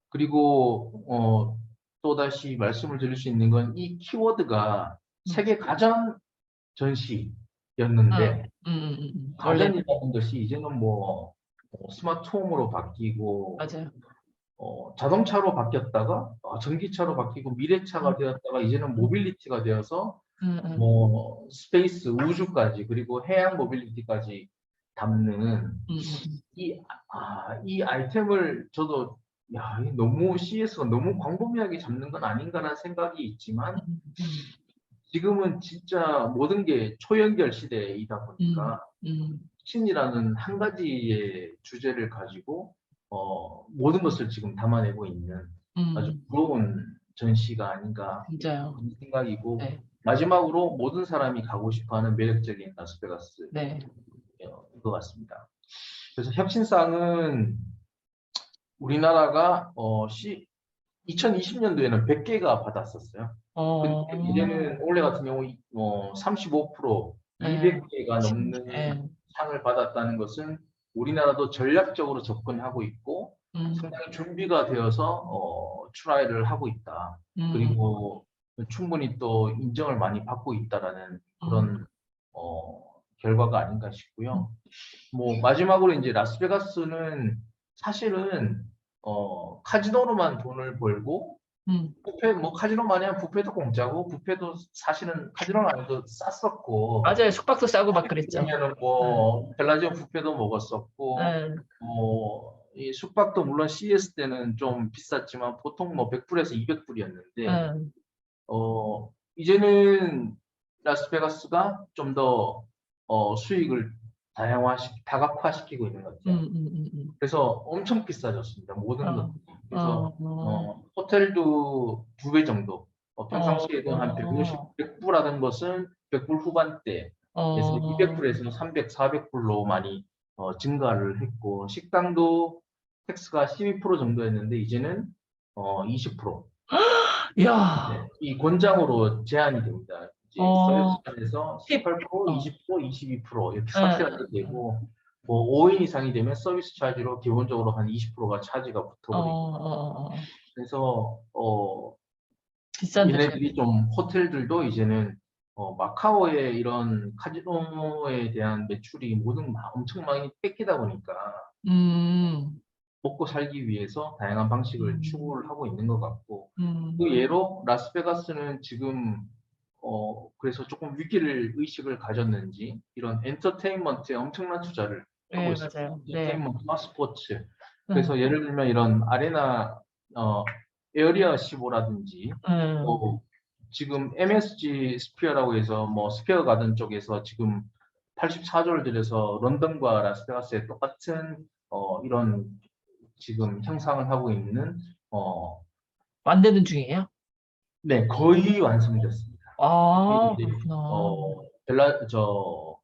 그리고 또다시 말씀을 드릴 수 있는 건 이 키워드가 세계 가전 전시였는데 가전이라는 것이 이제는 뭐 스마트홈으로 바뀌고 맞아요. 자동차로 바뀌었다가 전기차로 바뀌고 미래차가 되었다가 이제는 모빌리티가 되어서 뭐 스페이스 우주까지 그리고 해양 모빌리티까지 담는 이 아이템을 저도 야, 너무 CS가 너무 광범위하게 잡는 건 아닌가라는 생각이 있지만 지금은 진짜 모든 게 초연결 시대이다 보니까 혁신이라는 한 가지의 주제를 가지고 모든 것을 지금 담아내고 있는 아주 부러운 전시가 아닌가 진짜요. 그런 생각이고 마지막으로 모든 사람이 가고 싶어하는 매력적인 라스베가스 것 같습니다. 그래서 혁신상은 우리나라가 2020년도에는 100개가 받았었어요. 근데 이제는 올해 같은 경우 35% 200개가 넘는 상을 받았다는 것은 우리나라도 전략적으로 접근하고 있고 상당히 준비가 되어서 트라이를 하고 있다. 그리고 충분히 또 인정을 많이 받고 있다라는 그런 결과가 아닌가 싶고요. 뭐 마지막으로 이제 라스베가스는 사실은 카지노로만 돈을 벌고 뷔페 뭐 카지노만 하면 뷔페도 공짜고 뷔페도 사실은 카지노는 아니도 쌌었고 맞아요. 숙박도 싸고 막 그랬죠. 그러면은 뭐 벨라지오 뷔페도 먹었었고 뭐 이 숙박도 물론 CS 때는 좀 비쌌지만 보통 뭐 100불에서 200불이었는데 이제는 라스베가스가 좀 더 수익을 다각화시키고 있는 것 같아요. 그래서 엄청 비싸졌습니다. 모든 것. 그래서 호텔도 2배 정도. 평상시에도 한 150, 100불 하던 것은 100불 후반대에서 200불에서 300, 400불로 많이 증가를 했고 식당도 텍스가 12% 정도였는데 이제는 20%. 이야. 이 권장으로 제한이 됩니다. 이제 서울시에서 18%, 20%, 22% 이렇게 확실하게 되고 뭐 5인 이상이 되면 서비스 차지로 기본적으로 한 20%가 차지가 어, 붙어버리고 어, 어. 그래서 비싼데. 얘네들이 좀 호텔들도 이제는 마카오의 이런 카지노에 대한 매출이 모든 엄청 많이 뺏기다 보니까 음, 먹고 살기 위해서 다양한 방식을 음, 추구를 하고 있는 것 같고 그 음. 예로 라스베가스는 지금 그래서 조금 위기를 의식을 가졌는지 이런 엔터테인먼트에 엄청난 투자를 하고 네, 있어요. 맞아요. 네. 엔터테인먼트와 스포츠. 음, 그래서 예를 들면 이런 아레나 어, 에어리어 15라든지 음, 또 지금 MSG 스피어라고 해서 뭐 스피어 가든 쪽에서 지금 84조를 들여서 런던과 라스베가스에 똑같은 이런 지금 형상을 하고 있는 만드는 중이에요? 네, 거의 완성됐습니다. 이게 아, 이제 그렇구나. 벨라 저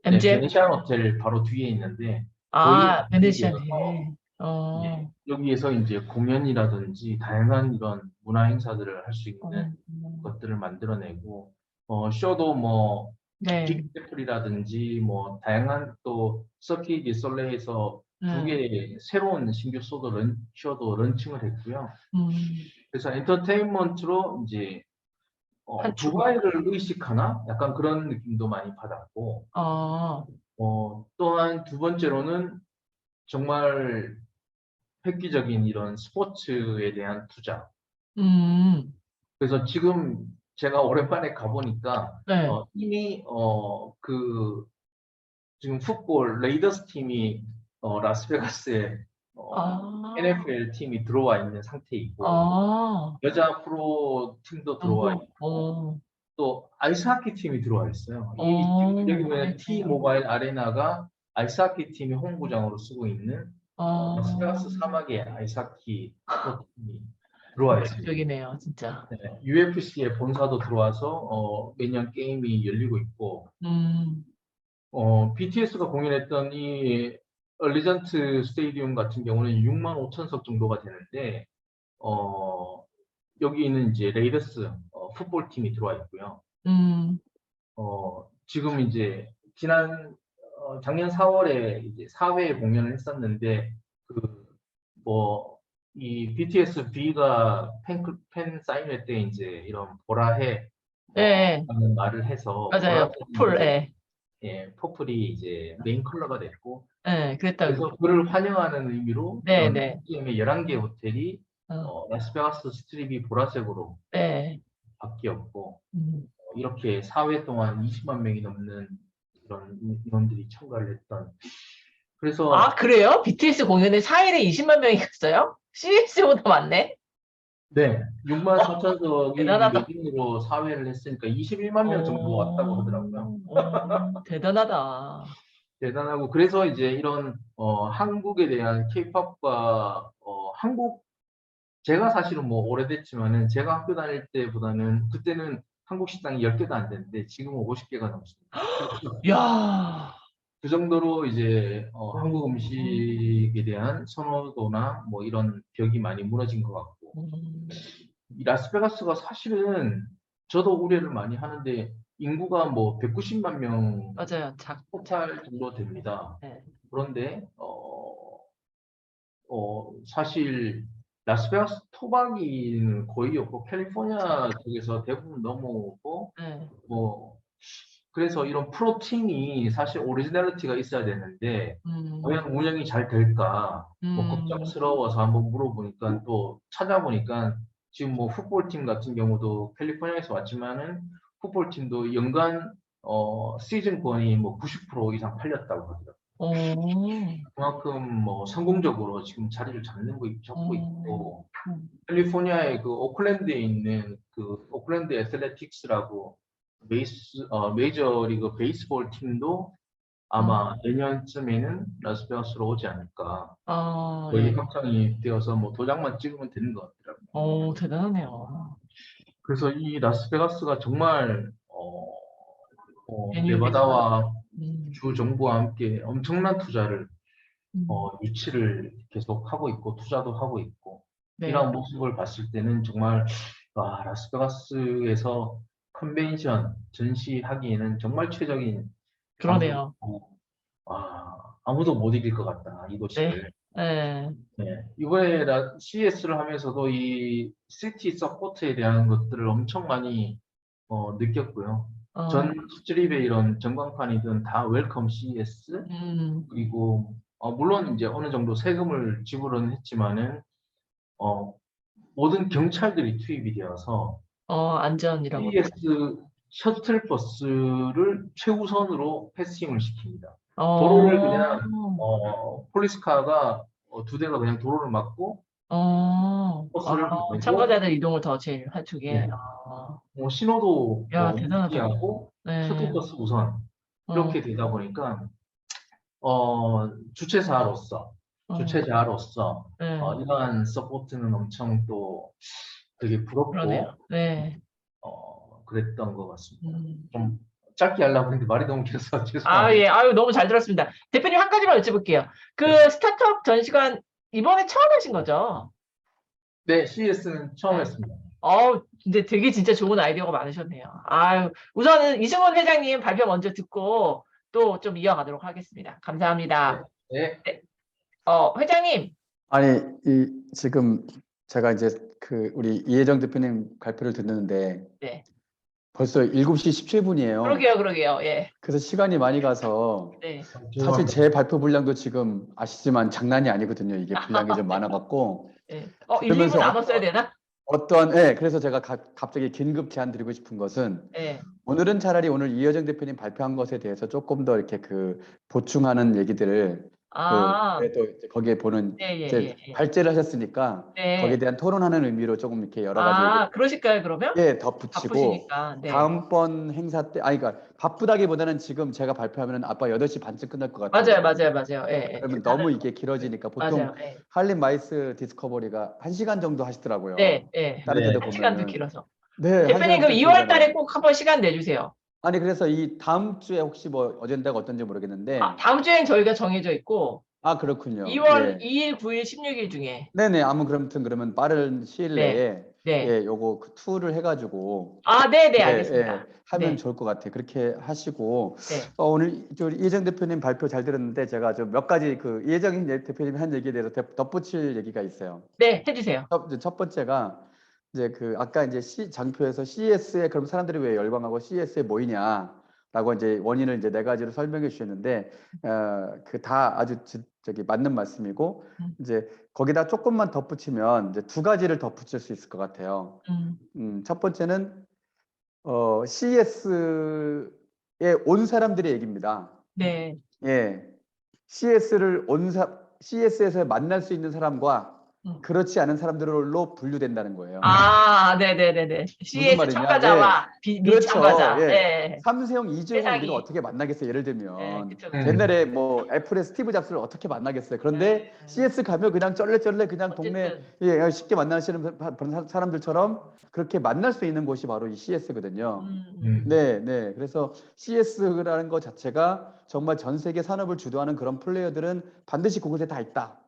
네, MGM? 베네시안 호텔 바로 뒤에 있는데 거의 아, 완성되어서 베네시아네. 어, 예, 여기에서 이제 공연이라든지 다양한 이런 문화 행사들을 할 수 있는 어, 것들을 만들어내고 쇼도 뭐 네. 빅애플이라든지 뭐 다양한 또 서킷 디솔레이에서 두 음, 개의 새로운 신규 쇼도 런칭을 했고요. 음, 그래서 엔터테인먼트로 이제 한 축으로. 두바이를 의식하나 약간 그런 느낌도 많이 받았고 아, 또한 두 번째로는 정말 획기적인 이런 스포츠에 대한 투자. 음, 그래서 지금 제가 오랜만에 가보니까 네. 이미 그 지금 풋볼 레이더스 팀이 라스베가스에 아, NFL 팀이 들어와 있는 상태이고 아, 여자 프로 팀도 들어와 농구, 있고 또 아이스하키 팀이 들어와 있어요. 여기 보면 아이고, T 모바일 아레나가 아이스하키 팀이 홈구장으로 쓰고 있는 아, 라스베가스 사막의 아이스하키 프로팀이 들어와 있습니다. 적이네요, 진짜. 네, UFC의 본사도 들어와서 매년 게임이 열리고 있고 음, BTS가 공연했던 이 얼리전트 스테디움 같은 경우는 6만 5천석 정도가 되는데 어, 여기는 이제 레이더스 풋볼 팀이 들어와 있고요. 음, 지금 이제 작년 4월에 이제 4회 공연을 했었는데 그 뭐 이 BTS B가 팬 사인회 때 이제 이런 보라해 네, 라는 말을 해서 맞아요. 보라색이 풀, 이제 예, 퍼플이 이제 메인 컬러가 됐고 예, 그랬다고. 그래서 그를 환영하는 의미로 네, 이런 네, MGM의 11개 호텔이 어, 라스베가스 스트립이 보라색으로 네, 바뀌었고 음. 이렇게 4회 동안 20만 명이 넘는 이런 인원들이 참가를 했던 아, 그래서 그래요? BTS 공연에 4일에 20만 명이 갔어요? CS보다 많네? 네 6만 4천석이 대단하다. 매진으로 4회를 했으니까 21만 명 정도 왔다고 하더라고요. 대단하다. 대단하고 그래서 이제 이런 한국에 대한 케이팝과 한국 제가 사실은 뭐 오래됐지만은 제가 학교 다닐 때보다는 그때는 한국 식당이 10개도 안 됐는데 지금은 50개가 넘습니다. 그래서 야, 그 정도로 이제 한국 오, 음식에 대한 선호도나 뭐 이런 벽이 많이 무너진 것 같고 이 라스베가스가 사실은 저도 우려를 많이 하는데 인구가 뭐 190만 명 맞아요. 토탈 정도 됩니다. 네. 그런데 사실 라스베가스 토박이는 거의 없고 캘리포니아 쪽에서 대부분 넘어오고 네. 뭐 그래서 이런 프로팀이 사실 오리지널리티가 있어야 되는데 음, 과연 운영이 잘 될까 뭐 음, 걱정스러워서 한번 물어보니까 또 찾아보니까 지금 뭐 풋볼팀 같은 경우도 캘리포니아에서 왔지만은 풋볼팀도 연간 시즌권이 뭐 90% 이상 팔렸다고 하더라고요. 오, 그만큼 뭐 성공적으로 지금 자리를 잡고 음, 있고 음, 캘리포니아의 그 오클랜드에 있는 그 오클랜드 애슬레틱스라고 메이저리그 베이스볼 팀도 아마 내년쯤에는 라스베가스로 오지 않을까. 거의 예. 확정이 되어서 뭐 도장만 찍으면 되는 것 같더라고요. 대단하네요. 그래서 이 라스베가스가 정말 애니메이션. 네바다와 음, 주 정부와 함께 엄청난 투자를 음, 유치를 계속 하고 있고 투자도 하고 있고 네, 이러한 모습을 봤을 때는 정말 라스베가스에서 컨벤션 전시하기에는 정말 최적인 그러네요. 장소고 아무도 못 이길 것 같다, 네. 이것을. 네. 네. 이번에 CS를 하면서도 이 시티 서포트에 대한 것들을 엄청 많이 느꼈고요. 전 스트립의 이런 전광판이든 다 웰컴 CS, 그리고 물론 이제 어느 정도 세금을 지불은 했지만은 어, 모든 경찰들이 투입이 되어서 안전 이런 것. CS 셔틀버스를 최우선으로 패싱을 시킵니다. 도로를 어, 그냥 폴리스카가 두 대가 그냥 도로를 막고 버스를 보내고, 참가자들 이동을 더 제일 네, 해주게. 신호도 야, 대단하다. 무시하고 네. 셔틀버스 우선 어, 이렇게 되다 보니까 주최자로서 어, 주최자로서 네. 이러한 서포트는 엄청 또 되게 부럽고 그러네요. 네. 그랬던 것 같습니다. 음. 좀 짧게 하려고 했는데 말이 너무 길어서 아, 죄송합니다. 예. 아유, 너무 잘 들었습니다. 대표님 한 가지만 여쭤볼게요. 그 네. 스타트업 전시관 이번에 처음 하신 거죠? 네, CES는 처음 네. 했습니다. 근데 되게 진짜 좋은 아이디어가 많으셨네요. 아유, 우선은 이승훈 회장님 발표 먼저 듣고 또 좀 이어가도록 하겠습니다. 감사합니다. 네. 네. 회장님. 아니, 지금 제가 이제 우리 이혜정 대표님 발표를 듣는데 네. 벌써 7시 17분이에요. 그러게요. 예. 그래서 시간이 많이 가서 네. 사실 제 발표 분량도 지금 아시지만 장난이 아니거든요. 이게 분량이 좀 많아갖고. 네. 1, 2분 그러면서 남았어야 되나? 그래서 제가 갑자기 긴급 제안 드리고 싶은 것은 네. 오늘은 차라리 오늘 이혜정 대표님 발표한 것에 대해서 조금 더 이렇게 보충하는 얘기들을 그래도 이제 거기에 보는 이제 예. 발제를 하셨으니까 거기에 네. 대한 토론하는 의미로 조금 이렇게 여러 가지 얘기를 그러실까요, 그러면? 덧붙이고 바쁘시니까. 네. 다음번 행사 때 그러니까 바쁘다기보다는 지금 제가 발표하면은 아빠 8시 반쯤 끝날 것 같아요. 맞아요. 예. 그러면 너무 이게 길어지니까 보통 맞아요. 예. 할린 마이스 디스커버리가 1시간 정도 하시더라고요. 네. 다른 네. 데도 1시간도 보면은 길어서. 네, 대표님, 1시간 그럼 좀 2월 달에 길잖아요. 꼭 한번 시간 내주세요. 아니 그래서 이 다음 주에 혹시 뭐 어젠다가 어떤지 모르겠는데 다음 주엔 저희가 정해져 있고, 그렇군요. 2월 예. 2일, 9일, 16일 중에. 네네 아무튼 그러면 빠른 시일 내에 네. 요거 툴을 해가지고 네네, 예, 알겠습니다. 하면 네. 좋을 것 같아요. 그렇게 하시고 네. 오늘 이혜정 대표님 발표 잘 들었는데 제가 좀 몇 가지 이혜정 대표님이 한 얘기에 대해서 덧붙일 얘기가 있어요. 네, 해주세요. 첫 번째가 이제 아까 이제 장표에서 CES에 그럼 사람들이 왜 열광하고 CES에 모이냐라고 이제 원인을 이제 4가지로 설명해 주셨는데 다 아주 저기 맞는 말씀이고 이제 거기다 조금만 덧붙이면 이제 2가지를 덧붙일 수 있을 것 같아요. 첫 번째는 CES에 온 사람들의 얘기입니다. 네. 예, CES에서 만날 수 있는 사람과 그렇지 않은 사람들로 분류된다는 거예요. 네네네네. 무슨 CS 말이냐? 참가자와 미참가자. 그렇죠. 예. 삼성 이재용을 세상이. 우리가 어떻게 만나겠어요? 예를 들면 그쵸. 옛날에 뭐 애플의 스티브 잡스를 어떻게 만나겠어요? 그런데 CS 가면 그냥 쩔레쩔레 그냥 동네 쉽게 만나시는 사람들처럼 그렇게 만날 수 있는 곳이 바로 이 CS거든요. 네. 그래서 CS라는 것 자체가 정말 전 세계 산업을 주도하는 그런 플레이어들은 반드시 그곳에 다 있다.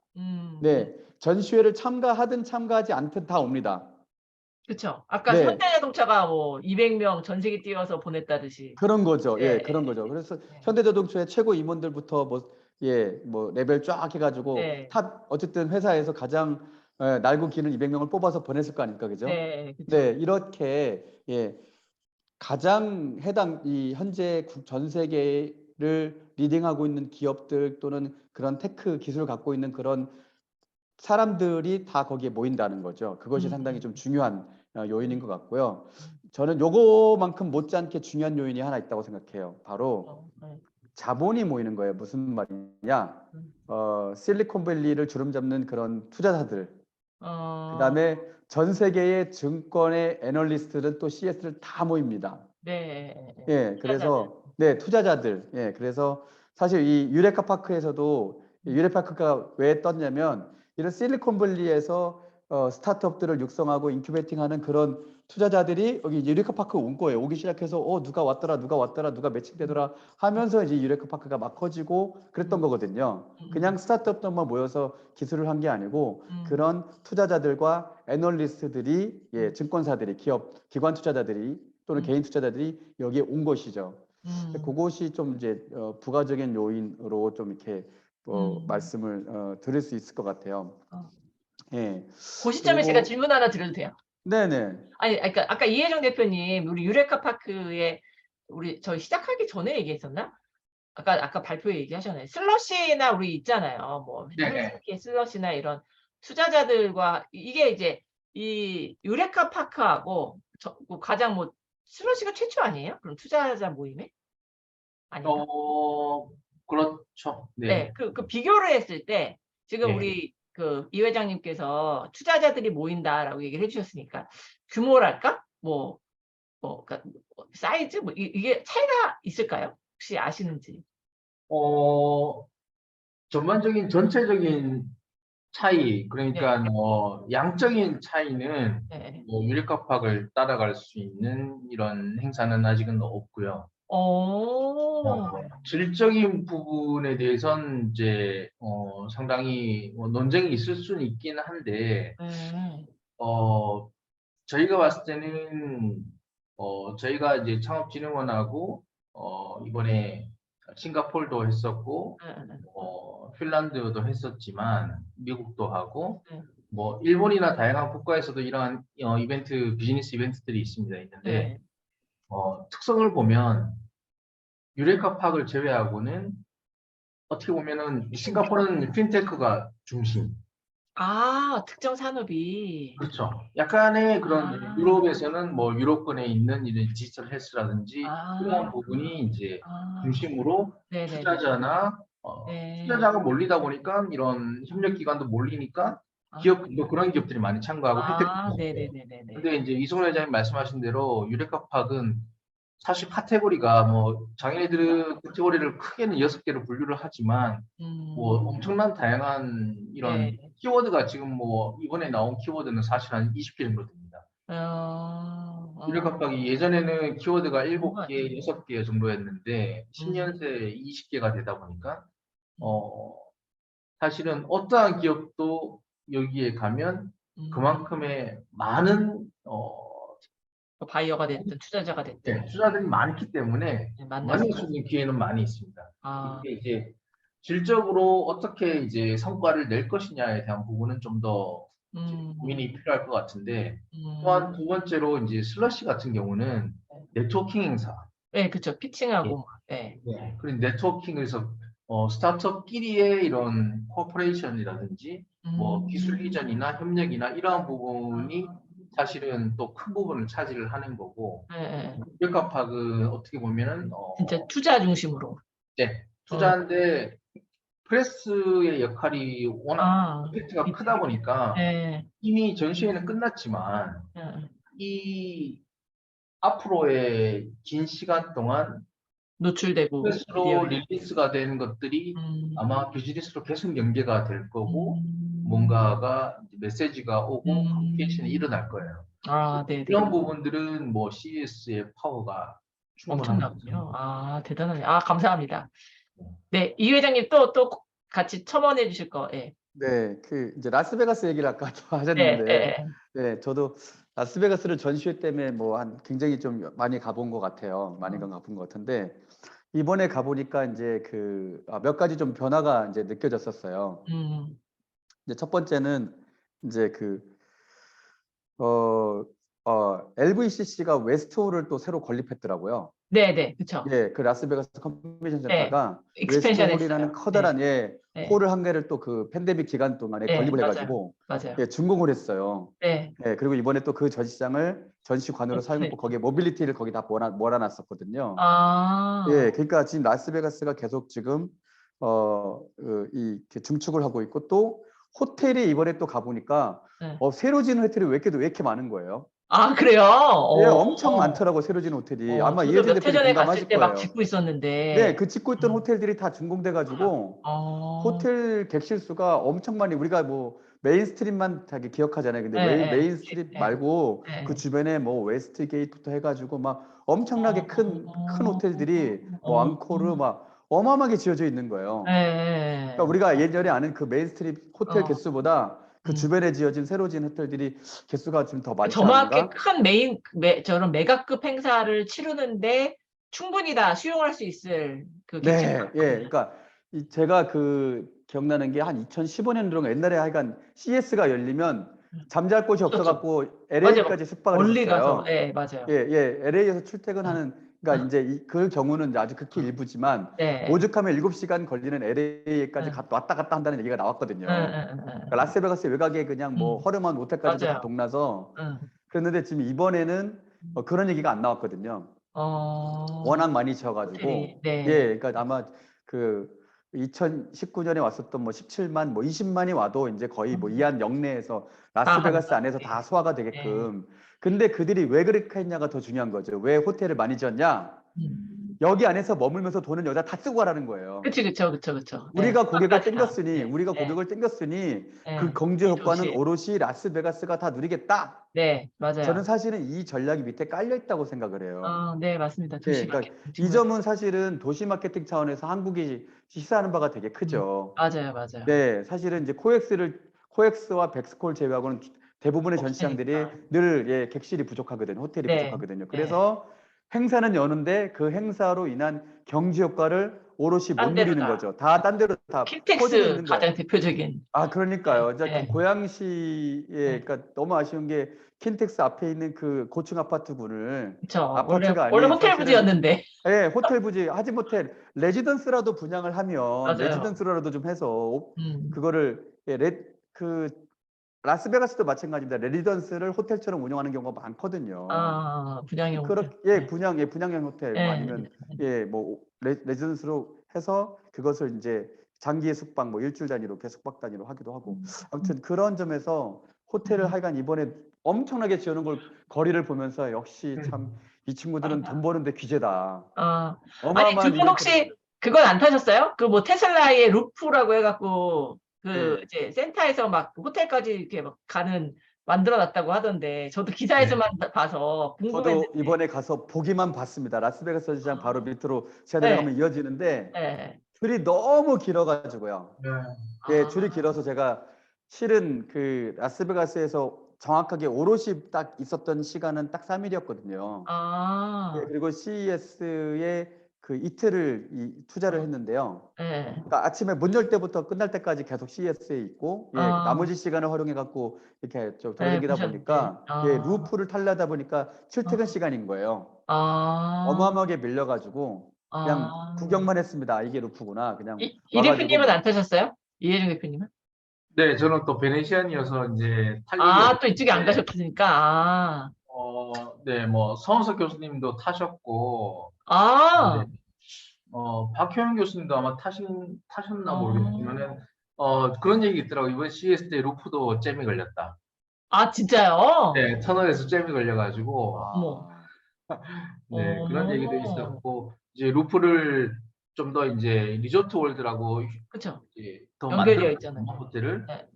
네. 전시회를 참가하든 참가하지 않든 다 옵니다. 그렇죠. 아까 네. 현대자동차가 뭐 200명 전 세계 뛰어서 보냈다듯이. 그런 거죠. 그런 거죠. 그래서 현대자동차의 최고 임원들부터 뭐 레벨 쫙 해가지고 탑 어쨌든 회사에서 가장 날고 기는 200명을 뽑아서 보냈을 거 아닙니까, 그죠? 그쵸. 네, 이렇게 가장 이 현재 전 세계를 리딩하고 있는 기업들 또는 그런 테크 기술을 갖고 있는 그런 사람들이 다 거기에 모인다는 거죠. 그것이 상당히 좀 중요한 요인인 것 같고요. 저는 요거만큼 못지않게 중요한 요인이 하나 있다고 생각해요. 바로 자본이 모이는 거예요. 무슨 말이냐? 실리콘밸리를 주름잡는 그런 투자자들, 그다음에 전 세계의 증권의 애널리스트들은 또 CS를 다 모입니다. 그래서 투자자들. 그래서 사실 이 유레카 파크에서도 유레카파크가 왜 떴냐면 이런 실리콘밸리에서 스타트업들을 육성하고 인큐베이팅하는 그런 투자자들이 여기 유레카파크 온 거예요. 오기 시작해서 누가 왔더라, 누가 매칭되더라 하면서 이제 유레카파크가 막 커지고 그랬던 거거든요. 그냥 스타트업들만 모여서 기술을 한 게 아니고 그런 투자자들과 애널리스트들이 증권사들이 기관 투자자들이 또는 개인 투자자들이 여기에 온 것이죠. 그것이 좀 이제 부가적인 요인으로 좀 이렇게 말씀을 드릴 수 있을 것 같아요. 예. 그 시점에 제가 그리고 질문 하나 드려도 돼요? 네네. 아니, 그러니까 아까 이혜정 대표님 우리 유레카 파크에 우리 저희 시작하기 전에 얘기했었나? 아까 발표에 얘기하셨나요? 슬러시나 우리 있잖아요. 뭐 네네. 헬스케 슬러시나 이런 투자자들과 이게 이제 이 유레카 파크하고 가장 뭐 슬러시가 최초 아니에요? 그럼 투자자 모임에? 아닌가? 그렇죠. 네. 네, 그 비교를 했을 때 지금 네. 우리 그 이 회장님께서 투자자들이 모인다라고 얘기를 해주셨으니까 규모랄까? 그러니까 사이즈 이게 차이가 있을까요? 혹시 아시는지? 전체적인 차이, 네, 그러니까 양적인 차이는 네. 유리카팍을 따라갈 수 있는 이런 행사는 아직은 없고요. 질적인 부분에 대해서는 이제 상당히 논쟁이 있을 수는 있긴 한데 저희가 봤을 때는 저희가 이제 창업진흥원하고 이번에 싱가포르도 했었고 핀란드도 했었지만 미국도 하고 뭐 일본이나 다양한 국가에서도 이러한 비즈니스 이벤트들이 있는데 네. 특성을 보면 유레카팍을 제외하고는 어떻게 보면은 싱가포르는 핀테크가 중심. 특정 산업이. 그렇죠. 약간의 그런 아. 유럽에서는 뭐 유럽권에 있는 이런 디지털 헬스라든지 이런 부분이 이제 중심으로 네네네. 투자자나 네. 투자자가 몰리다 보니까 이런 협력기관도 몰리니까 기업도 그런 기업들이 많이 참가하고 혜택이 있어요. 네네네네네. 근데 이제 이승훈 회장님 말씀하신 대로 유레카팍은 사실 카테고리가 뭐 자기네들 카테고리를 크게는 6개로 분류를 하지만 뭐 엄청난 다양한 이런 네. 키워드가 지금 뭐 이번에 나온 키워드는 사실 한 20개 정도 됩니다. 유레카팍이 예전에는 키워드가 7개, 6개 정도였는데 10년 새 20개가 되다 보니까 사실은 어떠한 기업도 여기에 가면 그만큼의 많은 바이어가 됐든 투자자가 됐든 투자들이 많기 때문에 만날 만날 수 수 있는 기회는 많이 있습니다. 아. 이게 이제 질적으로 어떻게 이제 성과를 낼 것이냐에 대한 부분은 좀 더 고민이 필요할 것 같은데 또한 두 번째로 이제 슬러시 같은 경우는 네트워킹 행사. 네, 그렇죠. 피칭하고 예. 막. 네. 네. 그리고 네트워킹에서 스타트업끼리의 이런 코퍼레이션이라든지 뭐 기술 이전이나 협력이나 이러한 부분이 사실은 또 큰 부분을 차지를 하는 거고 네. 유레카팍은 어떻게 보면은 진짜 투자 중심으로. 네, 투자인데 프레스의 역할이 워낙 이펙트가 크다 보니까 네. 이미 전시회는 끝났지만 이 앞으로의 긴 시간 동안 노출되고 프레스로 릴리스가 되는 것들이 아마 비즈니스로 계속 연계가 될 거고 뭔가가 이제 메시지가 오고 커뮤니케이션이 일어날 거예요. 네네. 이런 부분들은 뭐 CES의 파워가 충분합니다. 엄청나군요. 대단하네. 감사합니다. 네, 이 회장님 또 같이 첨언해 주실 거. 예. 네, 이제 라스베가스 얘기를 아까 좀 네, 하셨는데, 네, 저도 라스베가스를 전시회 때문에 굉장히 좀 많이 가본 것 같아요. 많이 가본 것 같은데, 이번에 가보니까 이제 몇 가지 좀 변화가 이제 느껴졌었어요. 이제 첫 번째는 이제 LVCC가 웨스트홀을 또 새로 건립했더라고요. 네, 그렇죠. 예, 그 라스베가스 컨벤션 네, 센터가 익스펜션 웨스트홀이라는 했어요. 커다란 네. 홀을 한 개를 또 그 팬데믹 기간 동안에 네, 건립을 해가지고 맞아요. 예, 준공을 했어요. 네. 예, 그리고 이번에 또 그 전시장을 전시관으로 사용했고 거기에 모빌리티를 거기다 몰아놨었거든요. 예, 그러니까 지금 라스베가스가 계속 지금 중축을 하고 있고 또 호텔이 이번에 또 가보니까 새로 지은 호텔이 왜 이렇게 많은 거예요? 그래요? 예, 엄청 많더라고 새로 지은 호텔이. 아마 저도 이혜진 몇 해 대표님 전에 공감하실 갔을 때 막 거예요. 짓고 있었는데. 네, 그 짓고 있던 호텔들이 다 준공돼가지고 호텔 객실 수가 엄청 많이 우리가 뭐 메인스트림만 되게 기억하잖아요. 근데 메인스트림 말고 그 주변에 뭐 웨스트게이트부터 해가지고 막 엄청나게 큰 호텔들이 뭐 앙코르 막 어마어마하게 지어져 있는 거예요. 그러니까 우리가 예전에 아는 그 메인스트림 호텔 개수보다 그 주변에 지어진 새로 지은 호텔들이 개수가 좀 더 많지 저만큼 않은가? 큰 저런 메가급 행사를 치르는데 충분히 다 수용할 수 있을 그 네, 객실. 예, 그러니까 제가 그 기억나는 게 한 2015년도인가 옛날에 하여간 CS가 열리면 잠잘 곳이 그렇죠. 없어갖고 맞아요. LA까지 숙박을 멀리 가서, 했었어요. 예, 맞아요. 예, LA에서 출퇴근하는, 그러니까 이제 그 경우는 이제 아주 극히 일부지만 네. 오죽하면 7시간 걸리는 LA까지 왔다 갔다 한다는 얘기가 나왔거든요. 그러니까 라스베가스 외곽에 그냥 뭐 허름한 호텔까지도 다 맞아요. 동나서 그랬는데 지금 이번에는 그런 얘기가 안 나왔거든요. 워낙 많이 지어가지고 호텔이, 네. 예, 그러니까 아마 그 2019년에 왔었던 뭐 17만, 뭐 20만이 와도 이제 거의 뭐 이한 영내에서 라스베가스 간다. 안에서 다 소화가 되게끔. 근데 그들이 왜 그렇게 했냐가 더 중요한 거죠. 왜 호텔을 많이 지었냐? 여기 안에서 머물면서 돈은 여자 다 쓰고 가라는 거예요. 그쵸. 우리가 네. 고객을 끝까지 다. 땡겼으니, 네. 우리가 네. 고객을 땡겼으니 네. 그 경제 이 효과는 도시. 오롯이 라스베가스가 다 누리겠다. 네, 맞아요. 저는 사실은 이 전략이 밑에 깔려 있다고 생각을 해요. 네, 맞습니다. 예, 도시 그러니까 마케팅 이 점은 사실은 도시 마케팅 차원에서 한국이 시사하는 바가 되게 크죠. 맞아요. 네, 사실은 이제 코엑스와 백스콜 제외하고는 대부분의 전시장들이 없으니까. 늘 예, 객실이 부족하거든요. 호텔이 네. 부족하거든요. 그래서 행사는 여는데 그 행사로 인한 경제 효과를 오롯이 못 딴 데로 누리는 다. 거죠. 다 딴 데로 다 퍼져 킨텍스 있는 거예요. 가장 대표적인. 아, 그러니까요. 이제 네. 고양시에, 네. 그러니까 너무 아쉬운 게 킨텍스 앞에 있는 그 고층 아파트군을 그쵸. 아파트가 원래 아닌 호텔 사실은 부지였는데. 예, 호텔 부지 하지못해 레지던스라도 분양을 하면 맞아요. 레지던스라도 좀 해서 음. 그거를 예, 그 라스베가스도 마찬가지입니다. 레지던스를 호텔처럼 운영하는 경우가 많거든요. 분양형 호텔. 예, 분양형 호텔 뭐 네. 아니면 예, 뭐 레지던스로 해서 그것을 이제 장기 숙박 뭐 일주일 단위로 숙박 단위로 하기도 하고 아무튼 그런 점에서 호텔을 하여간 이번에 엄청나게 지어놓은 걸 거리를 보면서 역시 참 이 친구들은 돈 버는데 귀재다. 아니, 어마어마한 두 분 혹시 그건 안 타셨어요? 그 뭐 테슬라의 루프라고 해갖고 그 이제 센터에서 막 호텔까지 이렇게 막 가는 만들어놨다고 하던데 저도 기사에서만 봐서 저도 궁금했는데. 이번에 가서 보기만 봤습니다. 라스베가스 전시장 바로 밑으로 제가 네. 내려가면 이어지는데 네. 줄이 너무 길어가지고요. 네. 예, 줄이 길어서 제가 실은 그 라스베가스에서 정확하게 오롯이 딱 있었던 시간은 딱 3일이었거든요. 예, 그리고 CES에 그 이틀을 투자를 했는데요. 네. 그러니까 아침에 문 열 때부터 끝날 때까지 계속 CES에 있고 예, 나머지 시간을 활용해 갖고 이렇게 좀 돌아다니다 보니까 예, 루프를 타려다 보니까 출퇴근 시간인 거예요. 어마어마하게 밀려가지고 그냥 구경만 했습니다. 이게 루프구나. 그냥 이 대표님은 안 타셨어요? 이혜정 대표님은? 네, 저는 또 베네시안이어서 이제 탈 일이 또 이쪽에 안 없는데, 가셨으니까. 네, 뭐 서은석 교수님도 타셨고, 이제, 박효영 교수님도 아마 타셨나 모르겠지만은, 그런 얘기 있더라고. 이번 CS 때 루프도 잼이 걸렸다. 진짜요? 네, 터널에서 잼이 걸려가지고, 어머. 네, 그런 얘기도 있었고, 이제 루프를 좀 더 이제 리조트 월드라고 그쵸. 이제 더 연결되어 만들어 있잖아요. 호텔을. 네.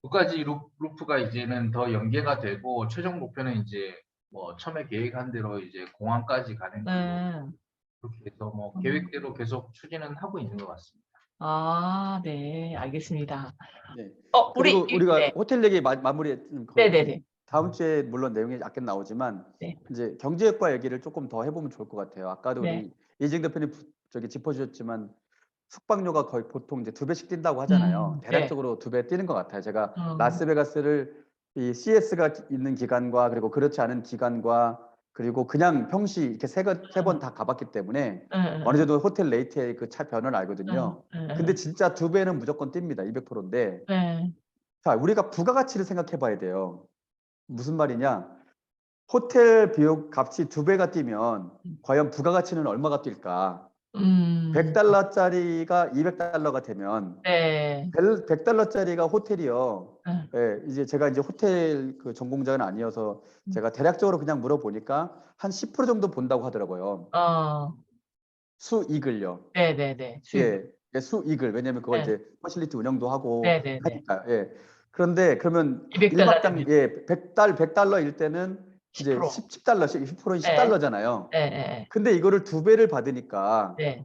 그까지 루프가 이제는 더 연계가 되고 최종 목표는 이제 뭐 처음에 계획한 대로 이제 공항까지 가는 걸로 그렇게 해서 뭐 계획대로 계속 추진은 하고 있는 것 같습니다. 네, 알겠습니다. 네. 우리 그리고 우리가 네. 호텔 얘기 마무리 네네네. 다음 주에 물론 내용이 약간 나오지만 네. 이제 경제 효과 얘기를 조금 더 해보면 좋을 것 같아요. 아까도 네. 우리 이재경 대표님 저기 짚어주셨지만 숙박료가 거의 보통 이제 2배씩 뛴다고 하잖아요. 대략적으로 2배 뛰는 것 같아요. 제가 라스베가스를 이 CS가 있는 기간과 그리고 그렇지 않은 기간과 그리고 그냥 평시 이렇게 세 번 다 가봤기 때문에 어느 정도 호텔 레이트의 그 차 변화를 알거든요. 근데 진짜 2배는 무조건 뜁니다. 200%인데 자, 우리가 부가가치를 생각해 봐야 돼요. 무슨 말이냐? 호텔 비용 값이 2배가 뛰면 과연 부가가치는 얼마가 뛸까? 100달러짜리가 200달러가 되면 100달러짜리가 호텔이요. 예, 이제 제가 이제 호텔 그 전공자는 아니어서 제가 대략적으로 그냥 물어보니까 한 10% 정도 본다고 하더라고요. 수익을요. 네네네. 예, 수익을. 왜냐면 그걸 이제 퍼실리티 운영도 하고 네네네. 하니까. 예. 그런데 그러면 200달러 1박당 예, 100달러일 때는 이제 10%. 10달러씩 10%는 10달러잖아요. 근데 이거를 2배를 받으니까 네.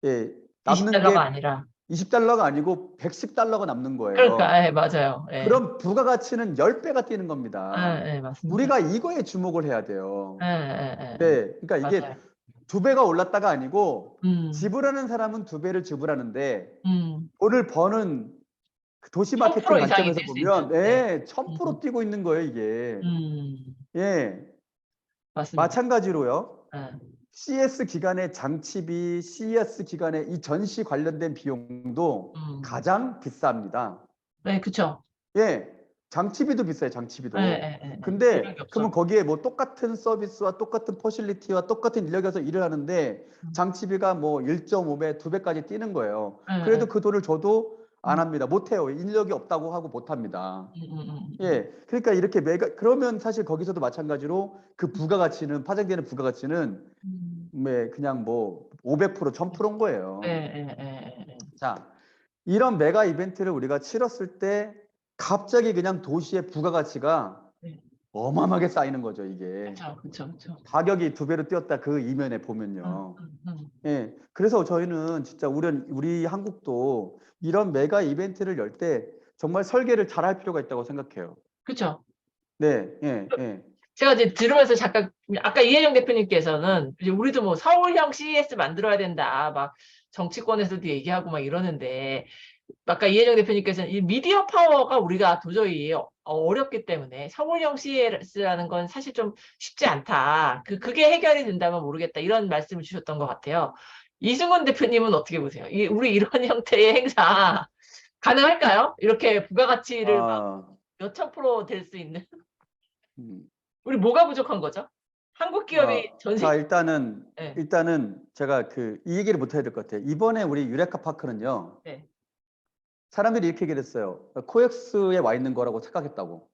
예, 남는 20달러가 게 아니라 20달러가 아니고 110달러가 남는 거예요. 그러니까 맞아요. 그럼 부가가치는 10배가 뛰는 겁니다. 맞습니다. 우리가 이거에 주목을 해야 돼요. 네. 네, 그러니까 이게 맞아요. 2배가 올랐다가 아니고 음. 지불하는 사람은 2배를 지불하는데 음. 돈을 버는 그 도시 1000% 마케팅 이상이 관점에서 뛸수 보면 있는. 네. 예, 1000% 뛰고 있는 거예요, 이게. 음. 예. 맞습니다. 마찬가지로요. 예. CS 기간의 장치비, CES 기간의 이 전시 관련된 비용도 가장 비쌉니다. 네, 그쵸. 예. 장치비도 비싸요, 장치비도. 근데 이런 게 없어. 그러면 거기에 뭐 똑같은 서비스와 똑같은 퍼실리티와 똑같은 인력에서 일을 하는데 장치비가 뭐 1.5배, 2배까지 뛰는 거예요. 그래도 그 돈을 줘도 안 합니다. 못 해요. 인력이 없다고 하고 못 합니다. 예. 그러니까 이렇게 그러면 사실 거기서도 마찬가지로 그 부가가치는 파생되는 부가가치는 그냥 뭐 500%, 1000%인 거예요. 자, 이런 메가 이벤트를 우리가 치렀을 때 갑자기 그냥 도시의 부가가치가 네. 어마어마하게 쌓이는 거죠, 이게. 그쵸. 가격이 2배로 뛰었다 그 이면에 보면요. 예. 그래서 저희는 진짜 우리 한국도 이런 메가 이벤트를 열 때 정말 설계를 잘 할 필요가 있다고 생각해요. 그쵸. 네, 예. 제가 이제 들으면서 잠깐, 아까 이혜정 대표님께서는 이제 우리도 뭐 서울형 CES 만들어야 된다, 막 정치권에서도 얘기하고 막 이러는데, 아까 이혜정 대표님께서는 이 미디어 파워가 우리가 도저히 어렵기 때문에 서울형 CES라는 건 사실 좀 쉽지 않다. 그게 해결이 된다면 모르겠다. 이런 말씀을 주셨던 것 같아요. 이승훈 대표님은 어떻게 보세요? 우리 이런 형태의 행사 가능할까요? 이렇게 부가가치를 막 아, 몇천 프로 될 수 있는. 음, 우리 뭐가 부족한 거죠? 한국 기업이 전 자, 세계. 일단은 제가 이 얘기를 못 해야 될 것 같아요. 이번에 우리 유레카 파크는요. 네. 사람들이 이렇게 얘기를 했어요. 코엑스에 와 있는 거라고 착각했다고.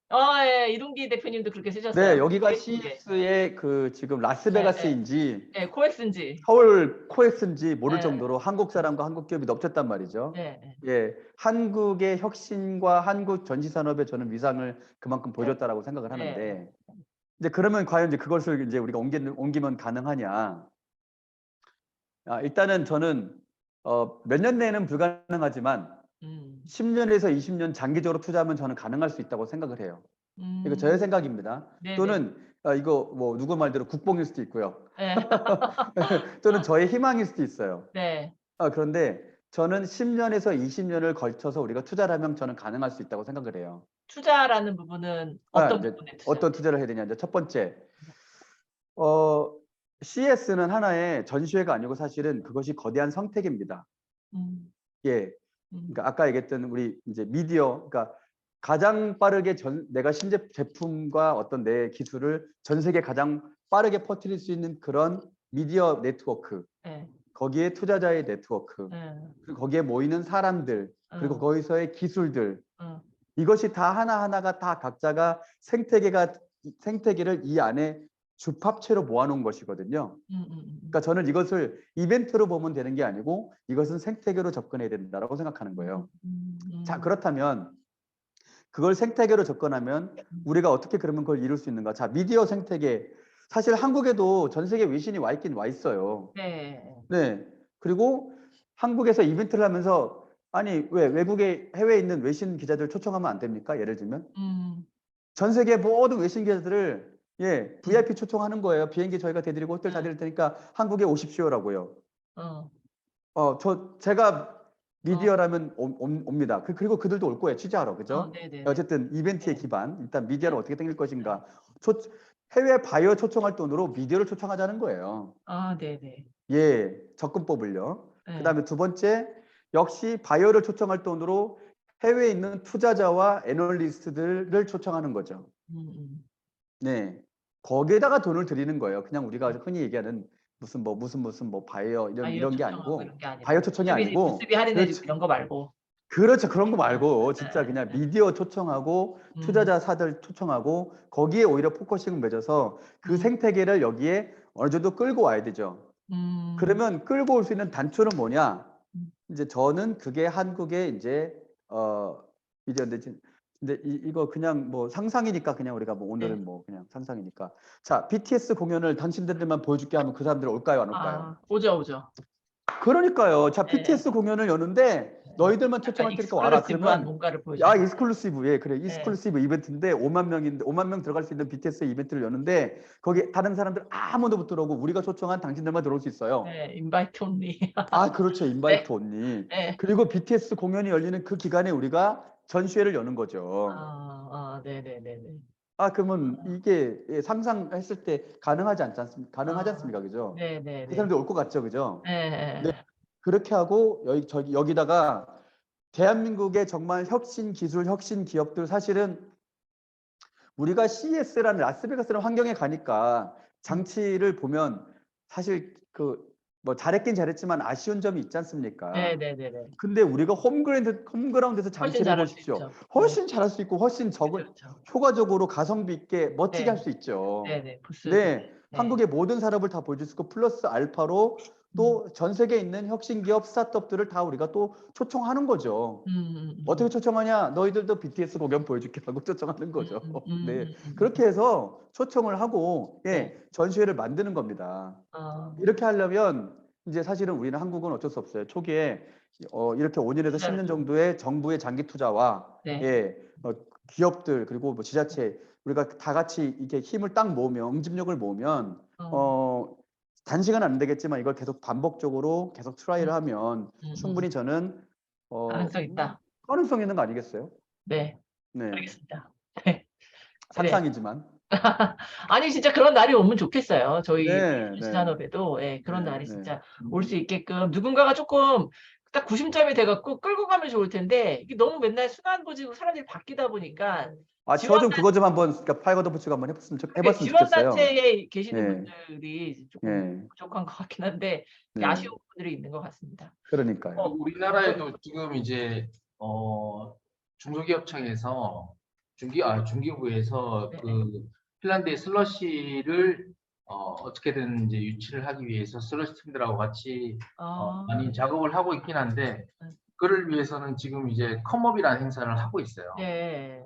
예, 이동기 대표님도 그렇게 쓰셨어요. 네, 여기가 코엑스인지. CES의 지금 라스베가스인지 코엑스인지. 서울 코엑스인지 모를 네. 정도로 한국 사람과 한국 기업이 넘쳤단 말이죠. 네. 예, 한국의 혁신과 한국 전시 산업에 저는 위상을 그만큼 보여줬다라고 생각을 하는데, 이제 그러면 과연 이제 그것을 이제 우리가 옮기면 가능하냐? 일단은 저는 몇 년 내에는 불가능하지만 10년에서 20년 장기적으로 투자하면 저는 가능할 수 있다고 생각을 해요. 이거 저의 생각입니다. 네네. 또는 이거 뭐 누구 말대로 국뽕일 수도 있고요. 네. 또는 저의 희망일 수도 있어요. 네. 그런데 저는 10년에서 20년을 걸쳐서 우리가 투자를 하면 저는 가능할 수 있다고 생각을 해요. 투자라는 부분은 어떤 이제 부분에 투자? 어떤 투자를 해야 되냐. 이제 첫 번째, CES는 하나의 전시회가 아니고 사실은 그것이 거대한 생태계입니다. 예. 그러니까 아까 얘기했던 우리 이제 미디어, 그러니까 가장 빠르게 내가 제품과 어떤 내 기술을 전 세계 가장 빠르게 퍼뜨릴 수 있는 그런 미디어 네트워크, 거기에 투자자의 네트워크, 그리고 거기에 모이는 사람들, 그리고 거기서의 기술들, 이것이 다 하나하나가 다 각자가 생태계를 이 안에 주합체로 모아놓은 것이거든요. 그러니까 저는 이것을 이벤트로 보면 되는 게 아니고 이것은 생태계로 접근해야 된다고 생각하는 거예요. 자, 그렇다면 그걸 생태계로 접근하면 우리가 어떻게 그러면 그걸 이룰 수 있는가? 자, 미디어 생태계. 사실 한국에도 전 세계 외신이 와 있긴 와 있어요. 네. 그리고 한국에서 이벤트를 하면서 아니 왜 외국에 해외에 있는 외신 기자들 초청하면 안 됩니까? 예를 들면 전 세계 모든 외신 기자들을 VIP 초청하는 거예요. 비행기 저희가 대드리고 호텔 다 드릴 테니까 한국에 오십시오라고요. 제가 미디어라면 옵니다. 그리고 그들도 올 거예요. 취재하러. 그죠? 어쨌든 이벤트의 기반. 일단 미디어를 어떻게 땡길 것인가. 해외 바이어 초청할 돈으로 미디어를 초청하자는 거예요. 예, 접근법을요. 그다음에 두 번째, 역시 바이어를 초청할 돈으로 해외에 있는 투자자와 애널리스트들을 초청하는 거죠. 네, 거기에다가 돈을 들이는 거예요. 그냥 우리가 흔히 얘기하는 무슨 바이어 이런 게 아니고 바이어 초청이 아니고 수비 할인해주고 이런 거 말고. 그렇죠. 그런 거 말고 진짜 그냥 미디어 초청하고 투자자사들 초청하고 거기에 오히려 포커싱을 맺어서 그 생태계를 여기에 어느 정도 끌고 와야 되죠. 그러면 끌고 올 수 있는 단초는 뭐냐? 이제 저는 그게 한국의 이제 미디어인데 근데 이거 그냥 뭐 상상이니까 그냥 우리가 뭐 오늘은 뭐 그냥 상상이니까. 자, BTS 공연을 당신들만 보여줄게 하면 그 사람들 올까요, 안 올까요? 오죠. 그러니까요. 자, BTS 공연을 여는데 너희들만 초청할 테니까 와라. 익스클루시브한 그러면 뭔가를 야, 보여주는. 익스클루시브. 예, 그래. 익스클루시브 이벤트인데 5만 명인데 5만 명 들어갈 수 있는 BTS 이벤트를 여는데 거기 다른 사람들 아무도 못 들어오고 우리가 초청한 당신들만 들어올 수 있어요. 네, 인바이트 온리. 아, 그렇죠. 인바이트 네. 언니. 네. 그리고 BTS 공연이 열리는 그 기간에 우리가 전시회를 여는 거죠. 네네네네. 아, 그러면 이게 예, 상상했을 때 가능하지 않습니까? 가능하지 않습니까? 그죠? 그 네네네. 사람들 올 것 같죠, 그죠? 네. 네. 그렇게 하고 여기다가 대한민국의 정말 혁신 기술, 혁신 기업들 사실은 우리가 CES라는 라스베가스라는 환경에 가니까 장치를 보면 사실 그 뭐 잘했긴 잘했지만 아쉬운 점이 있지 않습니까? 네네네네. 근데 우리가 홈그라운드에서 훨씬 장치를 잘할 수 해보십시오. 있죠. 훨씬 잘할 수 있고 훨씬 그렇죠. 효과적으로 가성비 있게 멋지게 네. 할 수 있죠. 네네. 부스. 네, 한국의 모든 산업을 다 보여줄 수 있고 플러스 알파로 또 전 세계에 있는 혁신 기업 스타트업들을 다 우리가 또 초청하는 거죠. 어떻게 초청하냐? 너희들도 BTS 공연 보여줄게 하고 초청하는 거죠. 네, 그렇게 해서 초청을 하고 예, 네. 전시회를 만드는 겁니다. 이렇게 하려면 이제 사실은 우리는 한국은 어쩔 수 없어요. 초기에 이렇게 5년에서 10년 정도의 정부의 장기 투자와 네. 예, 기업들 그리고 뭐 지자체 우리가 다 같이 이렇게 힘을 딱 모으면 응집력을 모으면 단시간 안 되겠지만 이걸 계속 반복적으로 계속 트라이를 하면 충분히 저는 가능성 있다. 가능성 있는 거 아니겠어요? 네. 네, 알겠습니다. 네. 상상이지만. 아니 진짜 그런 날이 오면 좋겠어요. 저희 네, 네. 산업에도 예, 그런 네, 날이 네. 진짜 올 수 있게끔 누군가가 조금 딱 구심점이 돼갖고 끌고 가면 좋을 텐데 이게 너무 맨날 순환보지고 사람들이 바뀌다 보니까 아, 저 좀 그거 좀 한번 그러니까 팔걷어 붙이고 한번 해봤으면 좋겠어요. 지원단체에 계시는 네. 분들이 조금 예, 부족한 것 같긴 한데 네. 아쉬운 부분들이 있는 것 같습니다. 그러니까요. 우리나라에도 지금 이제 중소기업청에서 중기부에서 네. 그 핀란드의 슬러시를 어떻게든 이제 유치를 하기 위해서 슬러시 팀들하고 같이 많이 작업을 하고 있긴 한데 그를 위해서는 지금 이제 컴업이라는 행사를 하고 있어요. 네.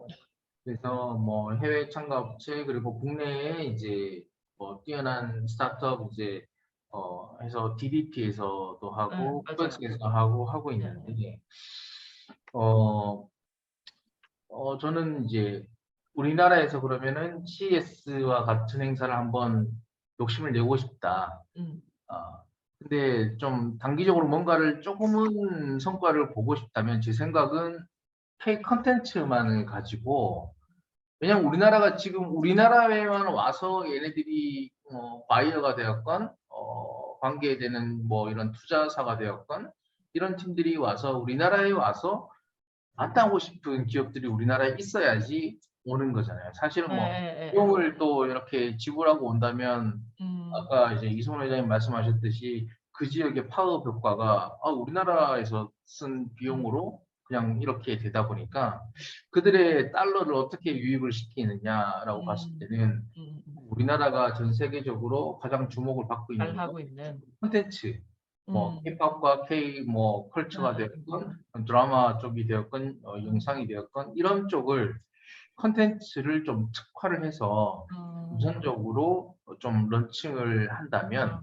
그래서 뭐 해외 참가 업체 그리고 국내에 이제 뭐 뛰어난 스타트업 이제 해서 DDP에서도 하고 맞아요. 코엑스에서 하고 있는데 저는 이제 우리나라에서 그러면은 CES와 같은 행사를 한번 욕심을 내고 싶다. 근데 좀 단기적으로 뭔가를 조금은 성과를 보고 싶다면 제 생각은 K 컨텐츠만을 가지고 왜냐면 우리나라가 지금 우리나라에만 와서 얘네들이 바이어가 되었건 관계되는 뭐 이런 투자사가 되었건 이런 팀들이 와서 우리나라에 와서 마땅하고 싶은 기업들이 우리나라에 있어야지 오는 거잖아요. 사실은 뭐 비용을 또 이렇게 지불하고 온다면 아까 이제 이성훈 회장님 말씀하셨듯이 그 지역의 파업 효과가 우리나라에서 쓴 비용으로 그냥 이렇게 되다 보니까 그들의 달러를 어떻게 유입을 시키느냐라고 봤을 때는 우리나라가 전 세계적으로 가장 주목을 받고 있는 하고 있는 콘텐츠 뭐 K-팝과 K 뭐 컬처가 되었건 드라마 쪽이 되었건 영상이 되었건 이런 쪽을 콘텐츠를 좀 특화를 해서 우선적으로 좀 런칭을 한다면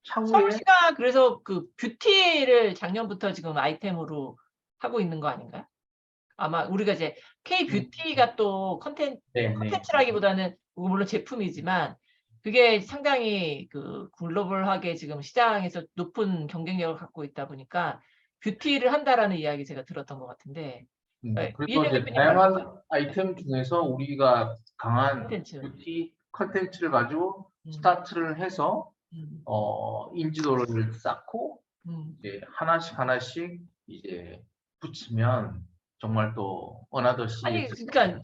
차후에 서울시가 그래서 그 뷰티를 작년부터 지금 아이템으로 하고 있는 거 아닌가요? 아마 우리가 이제 K 뷰티가 또 컨텐츠라기보다는 물론 제품이지만 그게 상당히 그 글로벌하게 지금 시장에서 높은 경쟁력을 갖고 있다 보니까 뷰티를 한다라는 이야기 제가 들었던 것 같은데. 그리고 이제 다양한 아이템 중에서 우리가 강한 뷰티 컨텐츠를 가지고 스타트를 해서 인지도를 쌓고 이제 하나씩 이제 붙이면 정말 또 어나더시 아니 그러니까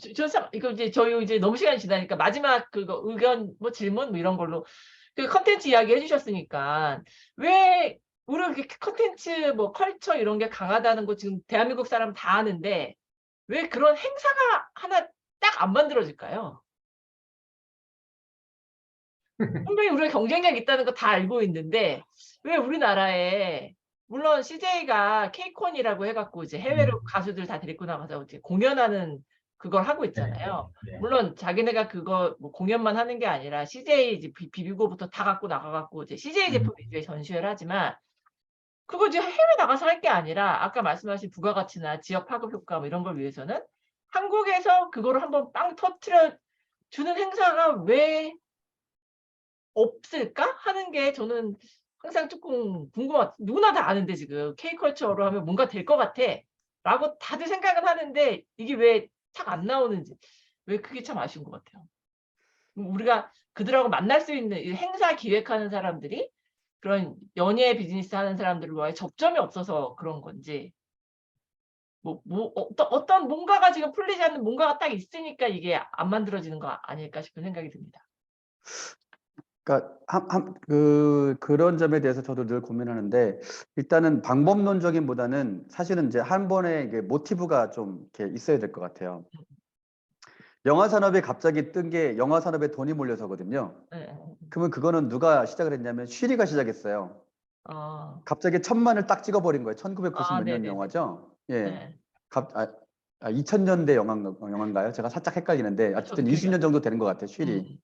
이거 이제 저희 이제 너무 시간이 지나니까 마지막 그거 의견 뭐 질문 뭐 이런 걸로 그 컨텐츠 이야기 해주셨으니까 왜 우리 이렇게 컨텐츠 뭐 컬처 이런 게 강하다는 거 지금 대한민국 사람 다 아는데 왜 그런 행사가 하나 딱 안 만들어질까요? 분명히 우리가 경쟁력 있다는 거 다 알고 있는데 왜 우리나라에 물론 CJ가 K콘이라고 해갖고 이제 해외로 가수들 다 데리고 나가서 이제 공연하는 그걸 하고 있잖아요. 물론 자기네가 그거 뭐 공연만 하는 게 아니라 CJ 이제 비비고부터 다 갖고 나가갖고 이제 CJ 제품 위주의 전시회를 하지만 그거 이제 해외 나가서 할 게 아니라 아까 말씀하신 부가가치나 지역 파급 효과 뭐 이런 걸 위해서는 한국에서 그거를 한번 빵 터트려 주는 행사가 왜 없을까 하는 게 저는 항상 조금 궁금한. 누구나 다 아는데 지금 K컬처로 하면 뭔가 될 것 같아라고 다들 생각은 하는데 이게 왜 착 안 나오는지 왜 그게 참 아쉬운 것 같아요. 우리가 그들하고 만날 수 있는 이 행사 기획하는 사람들이 그런 연예 비즈니스 하는 사람들과의 접점이 없어서 그런 건지 어떤 뭔가가 지금 풀리지 않는 뭔가가 딱 있으니까 이게 안 만들어지는 거 아닐까 싶은 생각이 듭니다. 그러니까 그런 점에 대해서 저도 늘 고민하는데 일단은 방법론적인보다는 사실은 이제 한 번에 이게 모티브가 좀 이렇게 있어야 될 것 같아요. 영화 산업이 갑자기 뜬 게 영화 산업에 돈이 몰려서거든요. 네. 그러면 그거는 누가 시작을 했냐면 쉬리가 시작했어요. 아. 갑자기 1000만을 딱 찍어버린 거예요. 1990 아 몇 년 네네네. 영화죠. 예. 네. 2000년대 영화인가요? 제가 살짝 헷갈리는데 저도 어쨌든 기억이 20년 정도 되는 것 같아요. 쉬리. 음.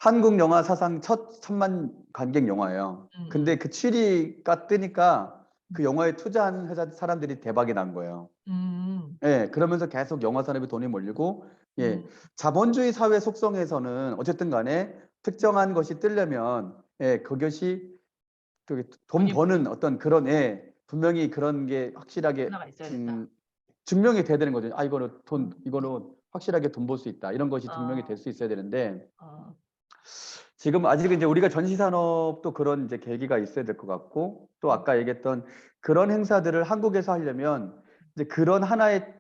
한국 영화 사상 첫 1000만 관객 영화예요. 근데 그 취리가 뜨니까 그 영화에 투자한 회사 사람들이 대박이 난 거예요. 음. 예, 그러면서 계속 영화 산업에 돈이 몰리고, 예, 음. 자본주의 사회 속성에서는 어쨌든 간에 특정한 것이 뜨려면, 예, 그것이 돈 돈이 버는 어떤 그런, 예, 분명히 그런 게 확실하게 하나가 있어야 된다. 증명이 돼야 되는 거죠. 아, 이거는 확실하게 돈 벌 수 있다. 이런 것이 증명이 아. 될 수 있어야 되는데, 아. 지금 아직 이제 우리가 전시 산업도 그런 이제 계기가 있어야 될 것 같고 또 아까 얘기했던 그런 행사들을 한국에서 하려면 이제 그런 하나의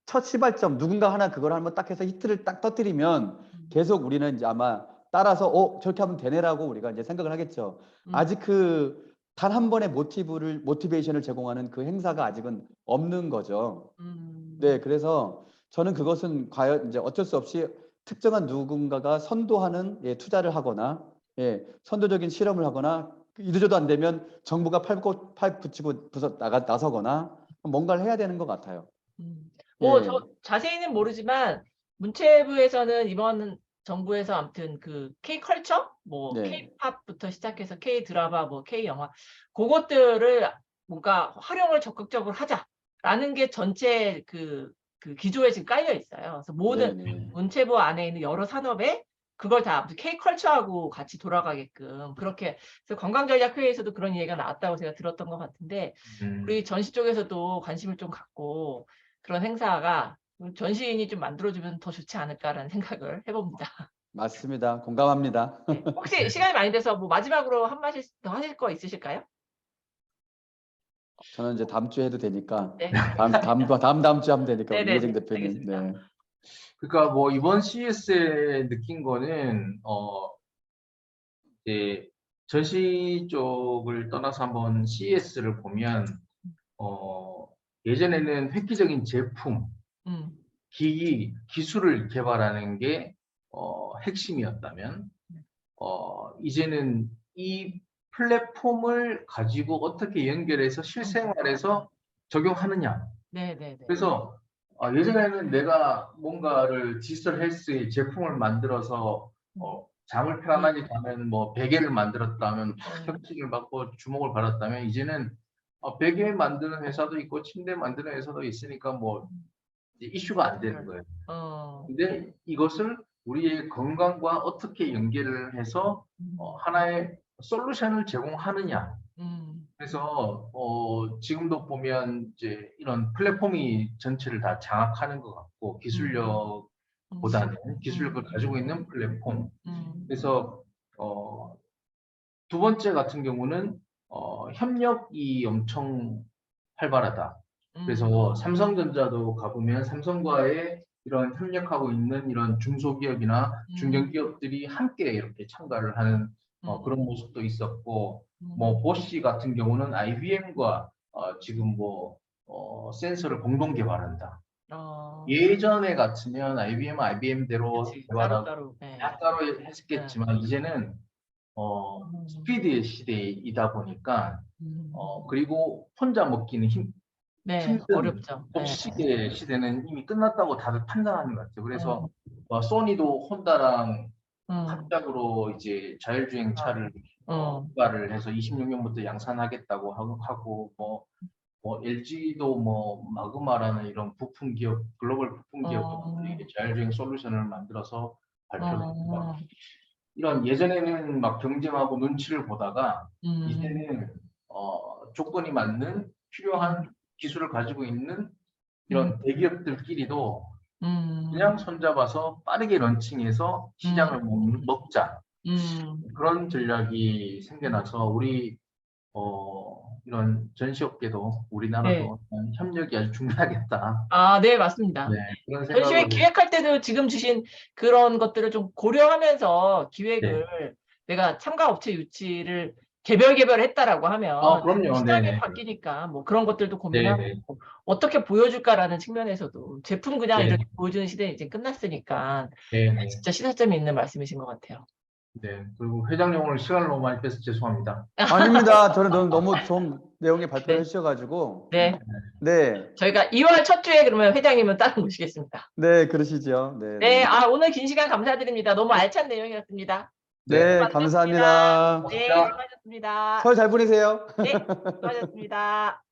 첫 시발점 누군가 하나 그걸 한번 딱 해서 히트를 딱 터뜨리면 계속 우리는 이제 아마 따라서 저렇게 하면 되네라고 우리가 이제 생각을 하겠죠. 아직 그 단 한 번의 모티베이션을 제공하는 그 행사가 아직은 없는 거죠. 네, 그래서 저는 그것은 과연 이제 어쩔 수 없이 특정한 누군가가 선도하는 투자를 하거나 선도적인 실험을 하거나 이도저도 안 되면 정부가 팔 붙이고 나서거나 뭔가를 해야 되는 것 같아요. 뭐 예, 저 자세히는 모르지만 문체부에서는 이번 정부에서 아무튼 그 K컬처 뭐 네, K팝부터 시작해서 K드라마 뭐 K영화 고것들을 뭔가 활용을 적극적으로 하자라는 게 전체 그 기조에 지금 깔려 있어요. 그래서 모든 네, 네. 문체부 안에 있는 여러 산업에 그걸 다 아무튼 K컬처하고 같이 돌아가게끔 그렇게. 그래서 관광전략회의에서도 그런 얘기가 나왔다고 제가 들었던 것 같은데 우리 전시 쪽에서도 관심을 좀 갖고 그런 행사가 전시인이 좀 만들어주면 더 좋지 않을까라는 생각을 해봅니다. 맞습니다. 공감합니다. 네. 혹시 시간이 많이 돼서 뭐 마지막으로 한 말씀 더 하실 거 있으실까요? 저는 이제 다음 주에 해도 되니까 네. 다음 주에 하면 되니까 우리 이혜정 네네네. 대표님. 알겠습니다. 네, 그러니까 뭐 이번 CS에 느낀 거는 이제 전시 쪽을 떠나서 한번 CS를 보면 예전에는 획기적인 제품, 음. 기기, 기술을 개발하는 게 핵심이었다면 이제는 이 플랫폼을 가지고 어떻게 연결해서 실생활에서 적용하느냐. 네네네. 그래서 예전에는 내가 뭔가를 디지털 헬스의 제품을 만들어서 잠을 편안하게 자면 뭐 베개를 만들었다면 막 혁신을 받고 주목을 받았다면 이제는 베개 만드는 회사도 있고 침대 만드는 회사도 있으니까 뭐 이제 이슈가 안 되는 거예요. 근데 이것을 우리의 건강과 어떻게 연결을 해서 하나의 솔루션을 제공하느냐. 그래서 지금도 보면 이제 이런 플랫폼이 전체를 다 장악하는 것 같고 기술력보다는 기술력을 가지고 있는 플랫폼. 그래서 두 번째 같은 경우는 협력이 엄청 활발하다. 그래서 삼성전자도 가보면 삼성과의 이런 협력하고 있는 이런 중소기업이나 중견기업들이 함께 이렇게 참가를 하는 그런 모습도 있었고, 뭐 보쉬 같은 경우는 IBM과 지금 뭐 센서를 공동 개발한다. 예전에 같으면 IBM대로 그치. 개발하고 따로따로. 네. 따로 했겠지만 이제는 스피드의 시대이다 보니까 그리고 혼자 먹기는 네. 힘든 어렵죠. 네. 독식의 시대는 이미 끝났다고 다들 판단하는 것 같아요. 그래서 소니도 혼다랑 합작으로 이제 자율주행 차를 개발을 해서 26년부터 양산하겠다고 하고 뭐 LG도 뭐 마그마라는 이런 부품 기업, 글로벌 부품 기업들이 자율주행 솔루션을 만들어서 발표를 했고, 이런 예전에는 막 경쟁하고 눈치를 보다가 이제는 조건이 맞는 필요한 기술을 가지고 있는 이런 대기업들끼리도 그냥 손잡아서 빠르게 런칭해서 시장을 먹자, 그런 전략이 생겨나서 우리 이런 전시업계도 우리나라도 협력이 아주 중요하겠다. 아, 네, 맞습니다. 네, 그런 전시회 생각을 기획할 때도 지금 주신 그런 것들을 좀 고려하면서 기획을 내가 참가 업체 유치를 개별했다라고 하면 그럼요. 시장이 네네. 바뀌니까 뭐 그런 것들도 고민하고 네네. 어떻게 보여줄까라는 측면에서도 제품 그냥 네. 이렇게 보여주는 시대는 이제 끝났으니까 네네. 진짜 시사점이 있는 말씀이신 것 같아요. 네. 그리고 회장님 오늘 시간을 너무 많이 뺏어 죄송합니다. 아닙니다. 저는 너무 좋은 내용의 발표를 해주셔가지고. 네. 네. 저희가 2월 첫 주에 그러면 회장님은 따로 모시겠습니다. 네, 그러시죠. 네. 네, 오늘 긴 시간 감사드립니다. 너무 알찬 내용이었습니다. 네, 감사합니다. 네, 수고하셨습니다. 설 잘 보내세요. 네, 수고하셨습니다.